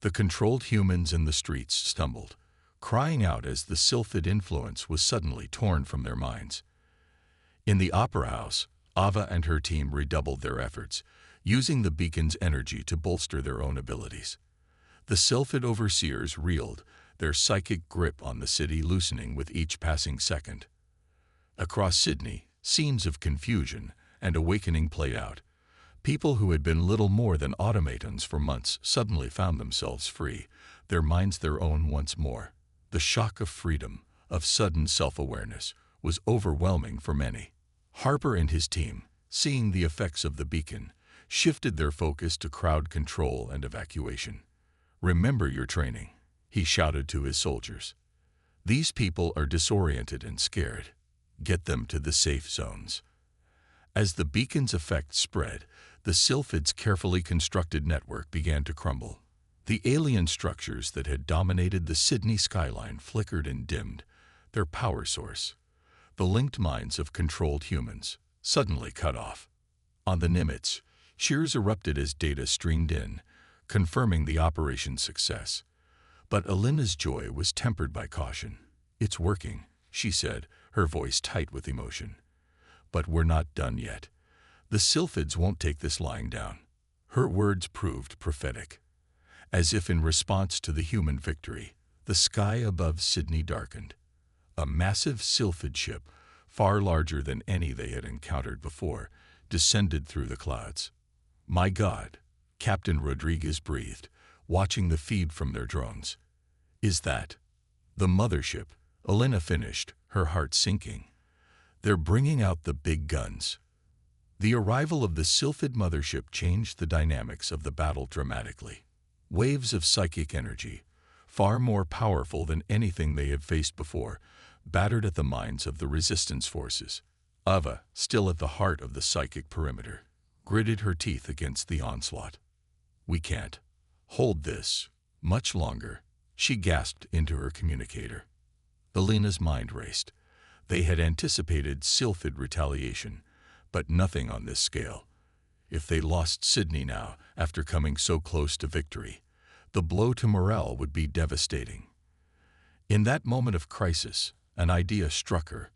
The controlled humans in the streets stumbled, crying out as the sylphid influence was suddenly torn from their minds. In the opera house, Ava and her team redoubled their efforts, using the beacon's energy to bolster their own abilities. The sylphid overseers reeled, their psychic grip on the city loosening with each passing second. Across Sydney, scenes of confusion and awakening played out. People who had been little more than automatons for months suddenly found themselves free, their minds their own once more. The shock of freedom, of sudden self-awareness, was overwhelming for many. Harper and his team, seeing the effects of the beacon, shifted their focus to crowd control and evacuation. "Remember your training," he shouted to his soldiers. "These people are disoriented and scared. Get them to the safe zones." As the beacon's effect spread, the Sylphid's carefully constructed network began to crumble. The alien structures that had dominated the Sydney skyline flickered and dimmed, their power source, the linked minds of controlled humans, suddenly cut off. On the Nimitz, cheers erupted as data streamed in, confirming the operation's success. But Alina's joy was tempered by caution. "It's working," she said, her voice tight with emotion. "But we're not done yet. The Sylphids won't take this lying down." Her words proved prophetic. As if in response to the human victory, the sky above Sydney darkened. A massive Sylphid ship, far larger than any they had encountered before, descended through the clouds. "My God," Captain Rodriguez breathed, watching the feed from their drones. "Is that the mothership?" Alina finished, her heart sinking. "They're bringing out the big guns." The arrival of the Sylphid mothership changed the dynamics of the battle dramatically. Waves of psychic energy, far more powerful than anything they had faced before, battered at the minds of the resistance forces. Ava, still at the heart of the psychic perimeter, gritted her teeth against the onslaught. "We can't hold this much longer," she gasped into her communicator. Alina's mind raced. They had anticipated Sylphid retaliation, but nothing on this scale. If they lost Sydney now, after coming so close to victory, the blow to morale would be devastating. In that moment of crisis, an idea struck her.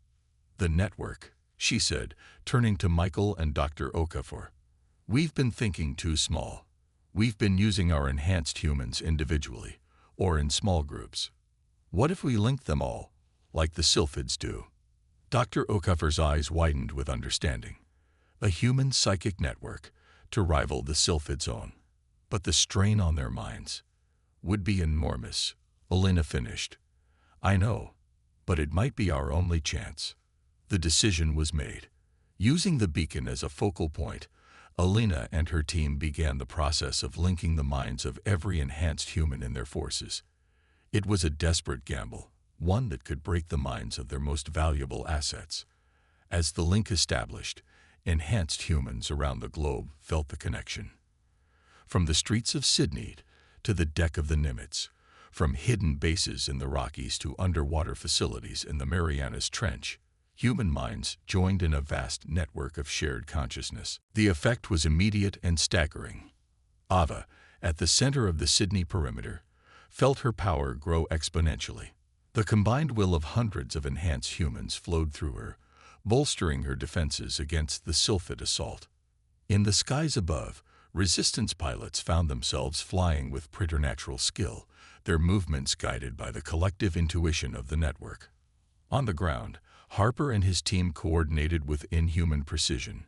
"The network," she said, turning to Michael and Dr. Okafor. "We've been thinking too small. We've been using our enhanced humans individually, or in small groups. What if we linked them all, like the Sylphids do?" Dr. Okafor's eyes widened with understanding. A human psychic network to rival the Sylphids' own. But the strain on their minds would be enormous, Alina finished. "I know, but it might be our only chance." The decision was made. Using the beacon as a focal point, Alina and her team began the process of linking the minds of every enhanced human in their forces. It was a desperate gamble, one that could break the minds of their most valuable assets. As the link established, enhanced humans around the globe felt the connection. From the streets of Sydney to the deck of the Nimitz, from hidden bases in the Rockies to underwater facilities in the Marianas Trench, human minds joined in a vast network of shared consciousness. The effect was immediate and staggering. Ava, at the center of the Sydney perimeter, felt her power grow exponentially. The combined will of hundreds of enhanced humans flowed through her, bolstering her defenses against the Sylphid assault. In the skies above, resistance pilots found themselves flying with preternatural skill, their movements guided by the collective intuition of the network. On the ground, Harper and his team coordinated with inhuman precision,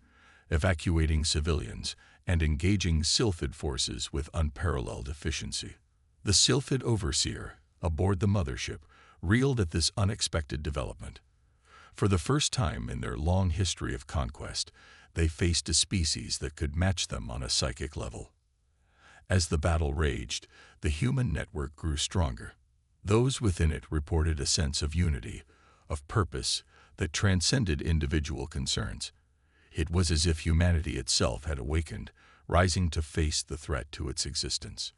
evacuating civilians and engaging Sylphid forces with unparalleled efficiency. The Sylphid overseer, aboard the mothership, reeled at this unexpected development. For the first time in their long history of conquest, they faced a species that could match them on a psychic level. As the battle raged, the human network grew stronger. Those within it reported a sense of unity, of purpose, that transcended individual concerns. It was as if humanity itself had awakened, rising to face the threat to its existence.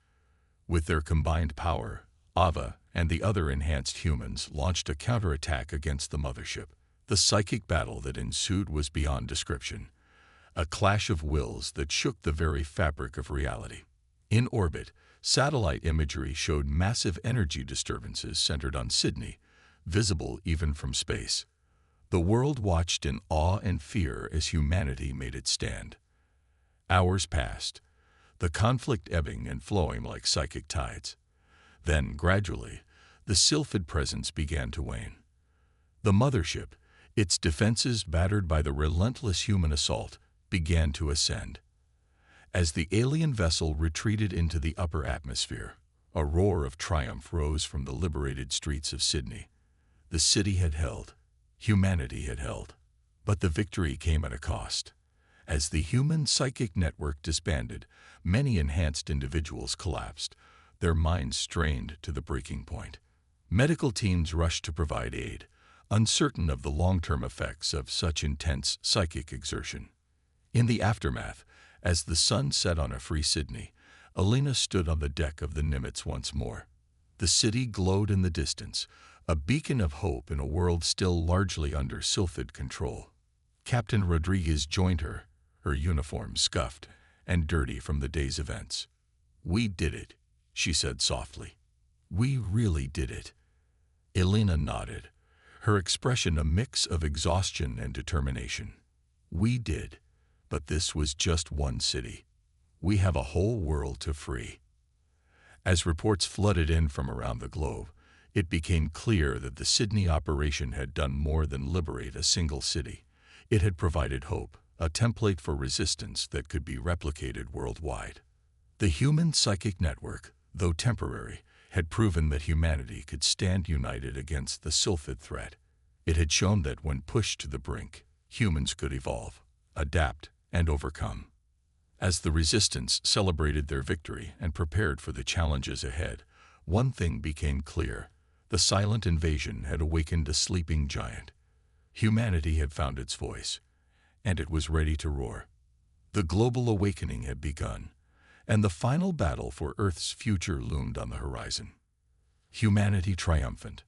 With their combined power, Ava and the other enhanced humans launched a counterattack against the mothership. The psychic battle that ensued was beyond description, a clash of wills that shook the very fabric of reality. In orbit, satellite imagery showed massive energy disturbances centered on Sydney, visible even from space. The world watched in awe and fear as humanity made its stand. Hours passed, the conflict ebbing and flowing like psychic tides. Then, gradually, the Sylphid presence began to wane. The mothership, its defenses battered by the relentless human assault, began to ascend. As the alien vessel retreated into the upper atmosphere, a roar of triumph rose from the liberated streets of Sydney. The city had held. Humanity had held. But the victory came at a cost. As the human psychic network disbanded, many enhanced individuals collapsed, their minds strained to the breaking point. Medical teams rushed to provide aid, uncertain of the long-term effects of such intense psychic exertion. In the aftermath, as the sun set on a free Sydney, Elena stood on the deck of the Nimitz once more. The city glowed in the distance, a beacon of hope in a world still largely under Sylphid control. Captain Rodriguez joined her uniform scuffed and dirty from the day's events. "We did it," she said softly. "We really did it." Elena nodded, her expression a mix of exhaustion and determination. "We did, but this was just one city. We have a whole world to free." As reports flooded in from around the globe, it became clear that the Sydney operation had done more than liberate a single city. It had provided hope, a template for resistance that could be replicated worldwide. The human psychic network, though temporary, had proven that humanity could stand united against the Sylphid threat. It had shown that when pushed to the brink, humans could evolve, adapt, and overcome. As the resistance celebrated their victory and prepared for the challenges ahead, one thing became clear: the silent invasion had awakened a sleeping giant. Humanity had found its voice, and it was ready to roar. The global awakening had begun, and the final battle for Earth's future loomed on the horizon. Humanity triumphant.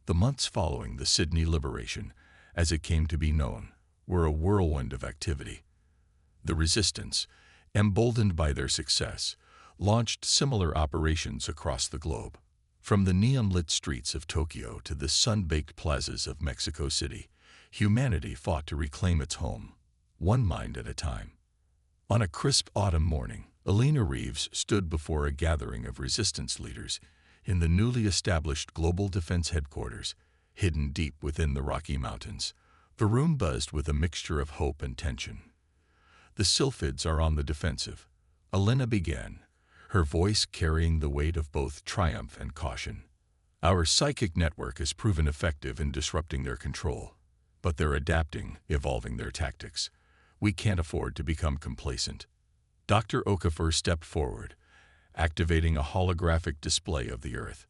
The months following the Sydney liberation, as it came to be known, were a whirlwind of activity. The resistance, emboldened by their success, launched similar operations across the globe. From the neon-lit streets of Tokyo to the sun-baked plazas of Mexico City, humanity fought to reclaim its home, one mind at a time. On a crisp autumn morning, Elena Reeves stood before a gathering of resistance leaders in the newly established Global Defense Headquarters, hidden deep within the Rocky Mountains. The room buzzed with a mixture of hope and tension. "The Sylphids are on the defensive," Elena began, her voice carrying the weight of both triumph and caution. "Our psychic network has proven effective in disrupting their control, but they're adapting, evolving their tactics. We can't afford to become complacent." Dr. Okafor stepped forward, activating a holographic display of the Earth.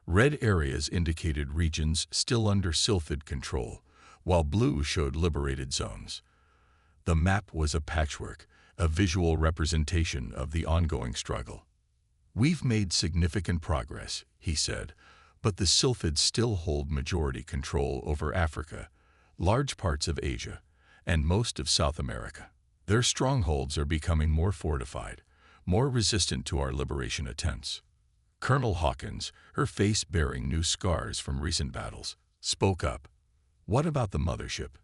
Red areas indicated regions still under Sylphid control, while blue showed liberated zones. The map was a patchwork, a visual representation of the ongoing struggle. "We've made significant progress," he said, "but the Sylphids still hold majority control over Africa, large parts of Asia, and most of South America. Their strongholds are becoming more fortified, more resistant to our liberation attempts." Colonel Hawkins, her face bearing new scars from recent battles, spoke up. "What about the mothership?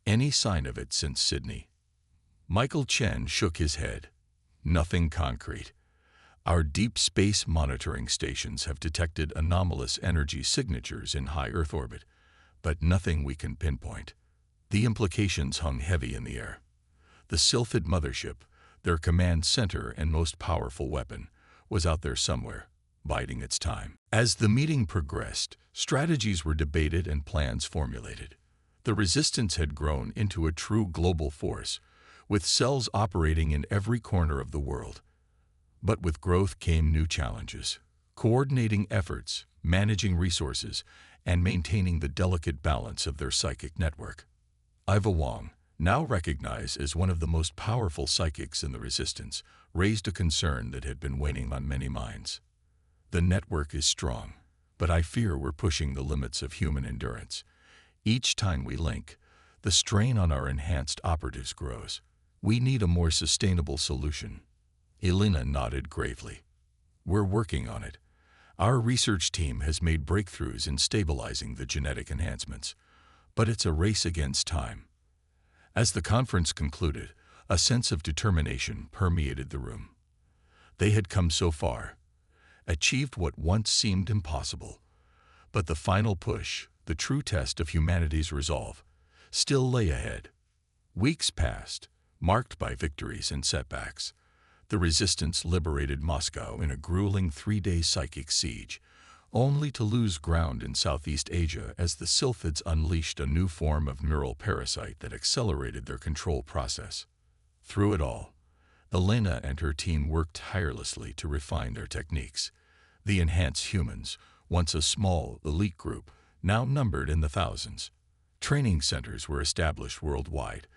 Any sign of it since Sydney?" Michael Chen shook his head. "Nothing concrete. Our deep space monitoring stations have detected anomalous energy signatures in high Earth orbit, but nothing we can pinpoint." The implications hung heavy in the air. The Sylphid mothership, their command center and most powerful weapon, was out there somewhere, biding its time. As the meeting progressed, strategies were debated and plans formulated. The resistance had grown into a true global force, with cells operating in every corner of the world. But with growth came new challenges: coordinating efforts, managing resources, and maintaining the delicate balance of their psychic network. Iva Wong, now recognized as one of the most powerful psychics in the resistance, raised a concern that had been weighing on many minds. "The network is strong, but I fear we're pushing the limits of human endurance. Each time we link, the strain on our enhanced operatives grows. We need a more sustainable solution." Elena nodded gravely. "We're working on it. Our research team has made breakthroughs in stabilizing the genetic enhancements, but it's a race against time." As the conference concluded, a sense of determination permeated the room. They had come so far, achieved what once seemed impossible, but the final push, the true test of humanity's resolve, still lay ahead. Weeks passed, marked by victories and setbacks. The resistance liberated Moscow in a grueling 3-day psychic siege, only to lose ground in Southeast Asia as the Sylphids unleashed a new form of neural parasite that accelerated their control process. Through it all, Elena and her team worked tirelessly to refine their techniques. The enhanced humans, once a small, elite group, now numbered in the thousands. Training centers were established worldwide,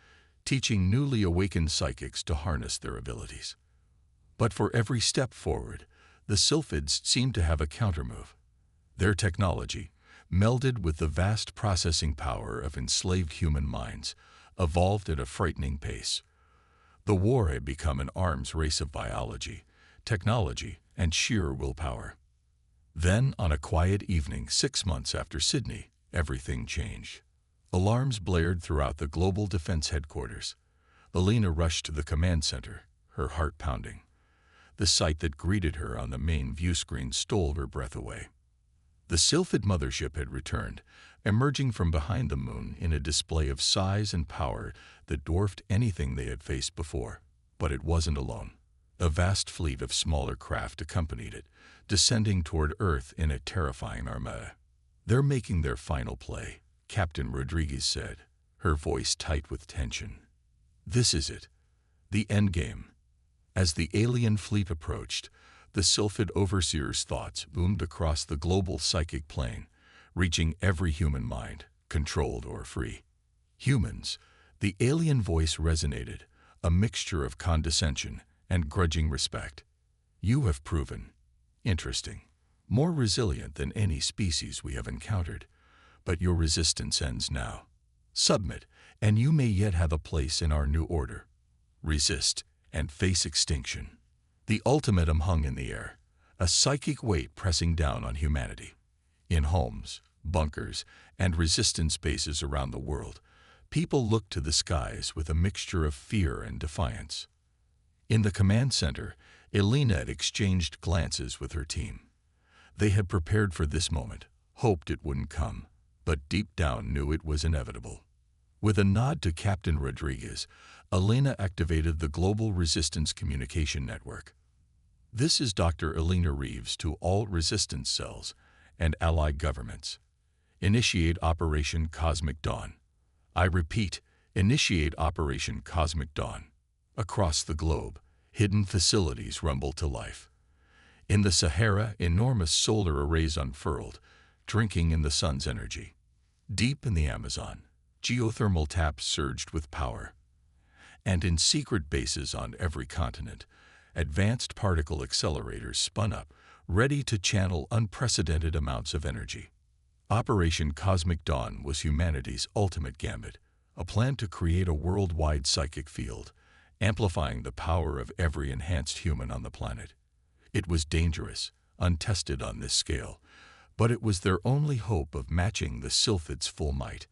teaching newly awakened psychics to harness their abilities. But for every step forward, the Sylphids seemed to have a countermove. Their technology, melded with the vast processing power of enslaved human minds, evolved at a frightening pace. The war had become an arms race of biology, technology, and sheer willpower. Then, on a quiet evening 6 months after Sydney, everything changed. Alarms blared throughout the Global Defense Headquarters. Elena rushed to the command center, her heart pounding. The sight that greeted her on the main view screen stole her breath away. The Sylphid mothership had returned, emerging from behind the moon in a display of size and power that dwarfed anything they had faced before. But it wasn't alone. A vast fleet of smaller craft accompanied it, descending toward Earth in a terrifying armada. "They're making their final play," Captain Rodriguez said, her voice tight with tension. "This is it. The endgame." As the alien fleet approached, the Sylphid overseer's thoughts boomed across the global psychic plane, reaching every human mind, controlled or free. "Humans," the alien voice resonated, a mixture of condescension and grudging respect. "You have proven interesting, more resilient than any species we have encountered, but your resistance ends now. Submit, and you may yet have a place in our new order. Resist, and face extinction." The ultimatum hung in the air, a psychic weight pressing down on humanity. In homes, bunkers, and resistance bases around the world, people looked to the skies with a mixture of fear and defiance. In the command center, Elena had exchanged glances with her team. They had prepared for this moment, hoped it wouldn't come, but deep down knew it was inevitable. With a nod to Captain Rodriguez, Elena activated the Global Resistance Communication Network. "This is Dr. Elena Reeves to all resistance cells and allied governments. Initiate Operation Cosmic Dawn. I repeat, initiate Operation Cosmic Dawn." Across the globe, hidden facilities rumbled to life. In the Sahara, enormous solar arrays unfurled, drinking in the sun's energy. Deep in the Amazon, geothermal taps surged with power. And in secret bases on every continent, advanced particle accelerators spun up, ready to channel unprecedented amounts of energy. Operation Cosmic Dawn was humanity's ultimate gambit, a plan to create a worldwide psychic field, amplifying the power of every enhanced human on the planet. It was dangerous, untested on this scale, but it was their only hope of matching the Sylphids' full might.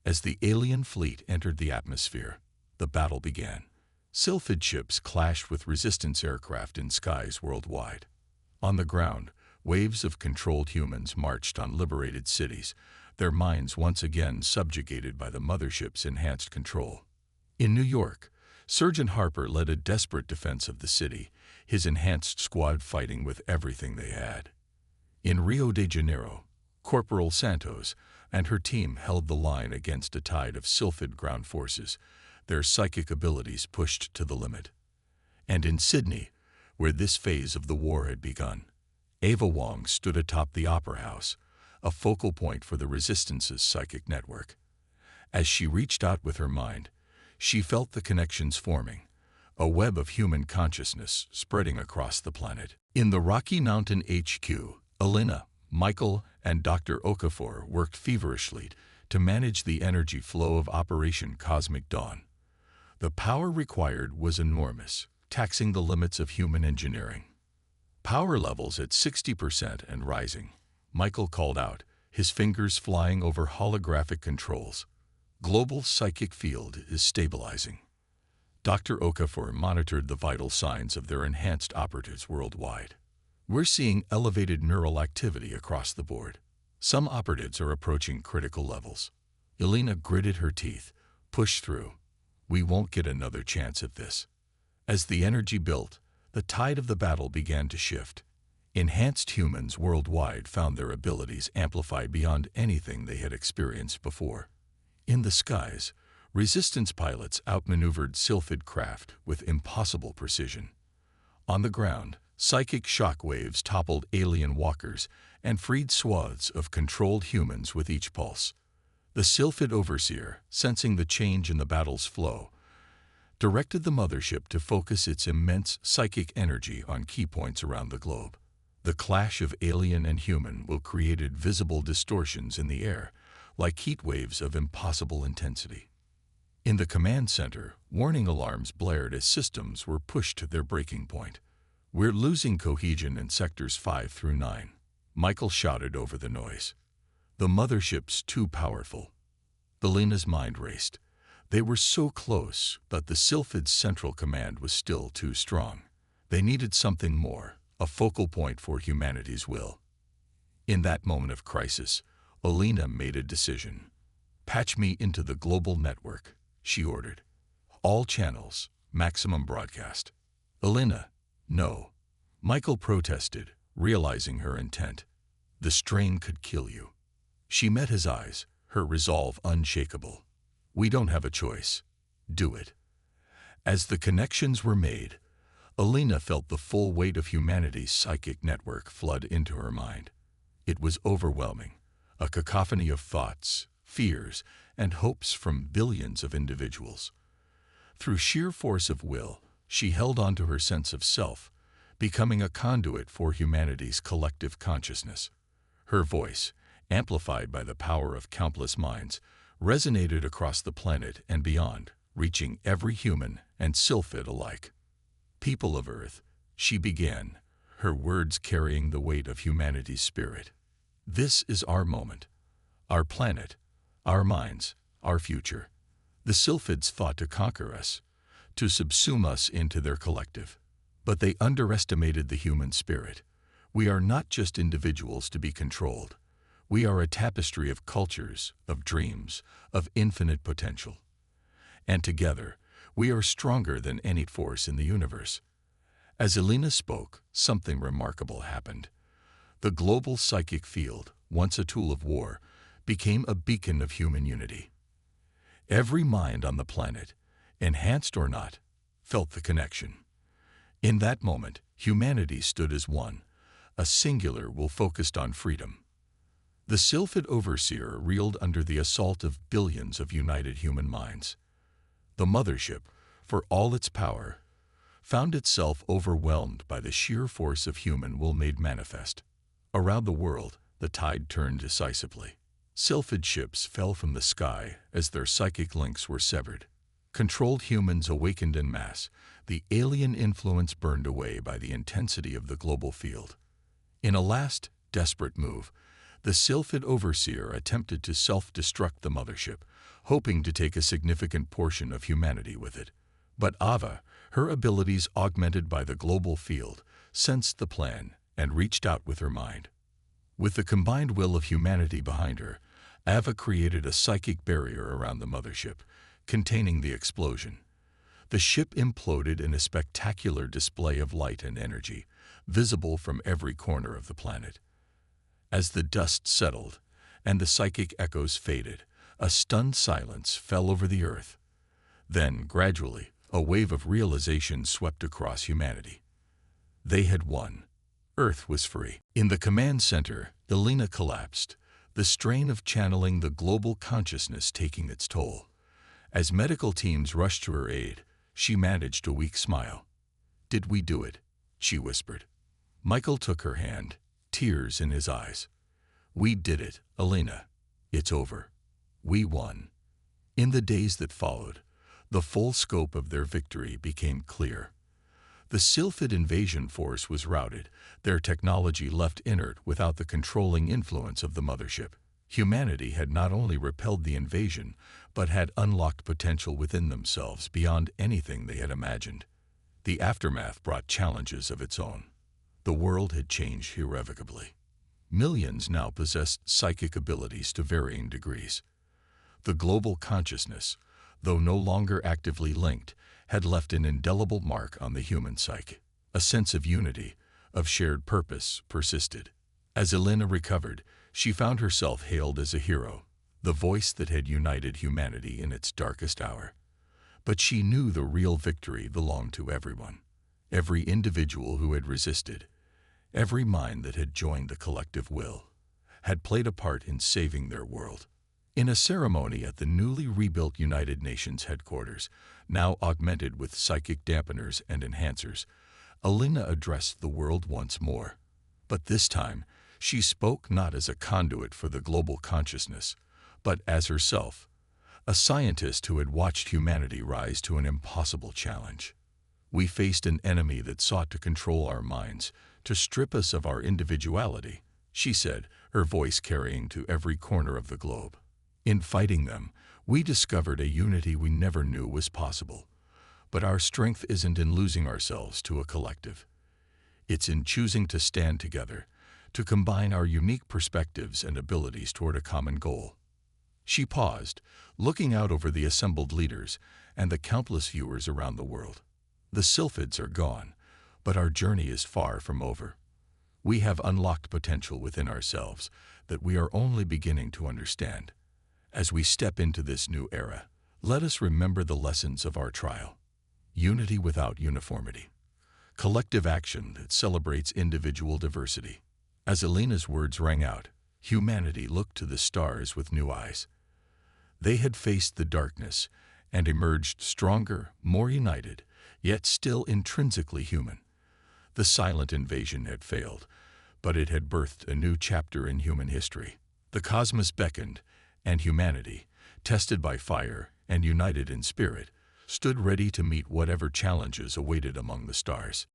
As the alien fleet entered the atmosphere, the battle began. Sylphid ships clashed with resistance aircraft in skies worldwide. On the ground, waves of controlled humans marched on liberated cities, their minds once again subjugated by the mothership's enhanced control. In New York, Sergeant Harper led a desperate defense of the city, his enhanced squad fighting with everything they had. In Rio de Janeiro, Corporal Santos and her team held the line against a tide of Sylphid ground forces, their psychic abilities pushed to the limit. And in Sydney, where this phase of the war had begun, Ava Wong stood atop the Opera House, a focal point for the Resistance's psychic network. As she reached out with her mind, she felt the connections forming, a web of human consciousness spreading across the planet. In the Rocky Mountain HQ, Elena, Michael, and Dr. Okafor worked feverishly to manage the energy flow of Operation Cosmic Dawn. The power required was enormous, taxing the limits of human engineering. "Power levels at 60% and rising," Michael called out, his fingers flying over holographic controls. "Global psychic field is stabilizing." Dr. Okafor monitored the vital signs of their enhanced operatives worldwide. "We're seeing elevated neural activity across the board. Some operatives are approaching critical levels." Elena gritted her teeth. "Push through. We won't get another chance at this." As the energy built, the tide of the battle began to shift. Enhanced humans worldwide found their abilities amplified beyond anything they had experienced before. In the skies, resistance pilots outmaneuvered Sylphid craft with impossible precision. On the ground, psychic shock waves toppled alien walkers and freed swaths of controlled humans with each pulse. The Sylphid overseer, sensing the change in the battle's flow, directed the mothership to focus its immense psychic energy on key points around the globe. The clash of alien and human will create visible distortions in the air, like heat waves of impossible intensity. In the command center, warning alarms blared as systems were pushed to their breaking point. "We're losing cohesion in sectors 5 through 9, Michael shouted over the noise. "The mothership's too powerful." Alina's mind raced. They were so close, but the Sylphid's central command was still too strong. They needed something more, a focal point for humanity's will. In that moment of crisis, Alina made a decision. "Patch me into the global network," she ordered. "All channels, maximum broadcast." "Alina, no." Michael protested, realizing her intent. "The strain could kill you." She met his eyes, her resolve unshakable. "We don't have a choice. Do it." As the connections were made, Alina felt the full weight of humanity's psychic network flood into her mind. It was overwhelming, a cacophony of thoughts, fears, and hopes from billions of individuals. Through sheer force of will, she held on to her sense of self, becoming a conduit for humanity's collective consciousness. Her voice, amplified by the power of countless minds, resonated across the planet and beyond, reaching every human and Sylphid alike. "People of Earth," she began, her words carrying the weight of humanity's spirit. "This is our moment, our planet, our minds, our future." The Sylphids fought to conquer us, to subsume us into their collective. But they underestimated the human spirit. We are not just individuals to be controlled. We are a tapestry of cultures, of dreams, of infinite potential. And together, we are stronger than any force in the universe. As Alina spoke, something remarkable happened. The global psychic field, once a tool of war, became a beacon of human unity. Every mind on the planet, enhanced or not, felt the connection. In that moment, humanity stood as one, a singular will focused on freedom. The Sylphid overseer reeled under the assault of billions of united human minds. The mothership, for all its power, found itself overwhelmed by the sheer force of human will made manifest. Around the world, the tide turned decisively. Sylphid ships fell from the sky as their psychic links were severed. Controlled humans awakened en masse, the alien influence burned away by the intensity of the global field. In a last, desperate move, the Sylphid overseer attempted to self-destruct the mothership, hoping to take a significant portion of humanity with it. But Ava, her abilities augmented by the global field, sensed the plan and reached out with her mind. With the combined will of humanity behind her, Ava created a psychic barrier around the mothership, containing the explosion. The ship imploded in a spectacular display of light and energy, visible from every corner of the planet. As the dust settled and the psychic echoes faded, a stunned silence fell over the earth. Then, gradually, a wave of realization swept across humanity. They had won. Earth was free. In the command center, Alina collapsed, the strain of channeling the global consciousness taking its toll. As medical teams rushed to her aid, she managed a weak smile. "Did we do it?" she whispered. Michael took her hand, tears in his eyes. "We did it, Alina. It's over. We won." In the days that followed, the full scope of their victory became clear. The Sylphid invasion force was routed, their technology left inert without the controlling influence of the mothership. Humanity had not only repelled the invasion, but had unlocked potential within themselves beyond anything they had imagined. The aftermath brought challenges of its own. The world had changed irrevocably. Millions now possessed psychic abilities to varying degrees. The global consciousness, though no longer actively linked, had left an indelible mark on the human psyche. A sense of unity, of shared purpose, persisted. As Elena recovered, she found herself hailed as a hero, the voice that had united humanity in its darkest hour. But she knew the real victory belonged to everyone, every individual who had resisted, every mind that had joined the collective will, had played a part in saving their world. In a ceremony at the newly rebuilt United Nations headquarters, now augmented with psychic dampeners and enhancers, Elena addressed the world once more. But this time, she spoke not as a conduit for the global consciousness, but as herself, a scientist who had watched humanity rise to an impossible challenge. We faced an enemy that sought to control our minds, to strip us of our individuality, she said, her voice carrying to every corner of the globe. In fighting them, we discovered a unity we never knew was possible. But our strength isn't in losing ourselves to a collective. It's in choosing to stand together, to combine our unique perspectives and abilities toward a common goal. She paused, looking out over the assembled leaders and the countless viewers around the world. The sylphids are gone, but our journey is far from over. We have unlocked potential within ourselves that we are only beginning to understand. As we step into this new era, let us remember the lessons of our trial. Unity without uniformity. Collective action that celebrates individual diversity. As Elena's words rang out, humanity looked to the stars with new eyes. They had faced the darkness and emerged stronger, more united, yet still intrinsically human. The silent invasion had failed, but it had birthed a new chapter in human history. The cosmos beckoned, and humanity, tested by fire and united in spirit, stood ready to meet whatever challenges awaited among the stars.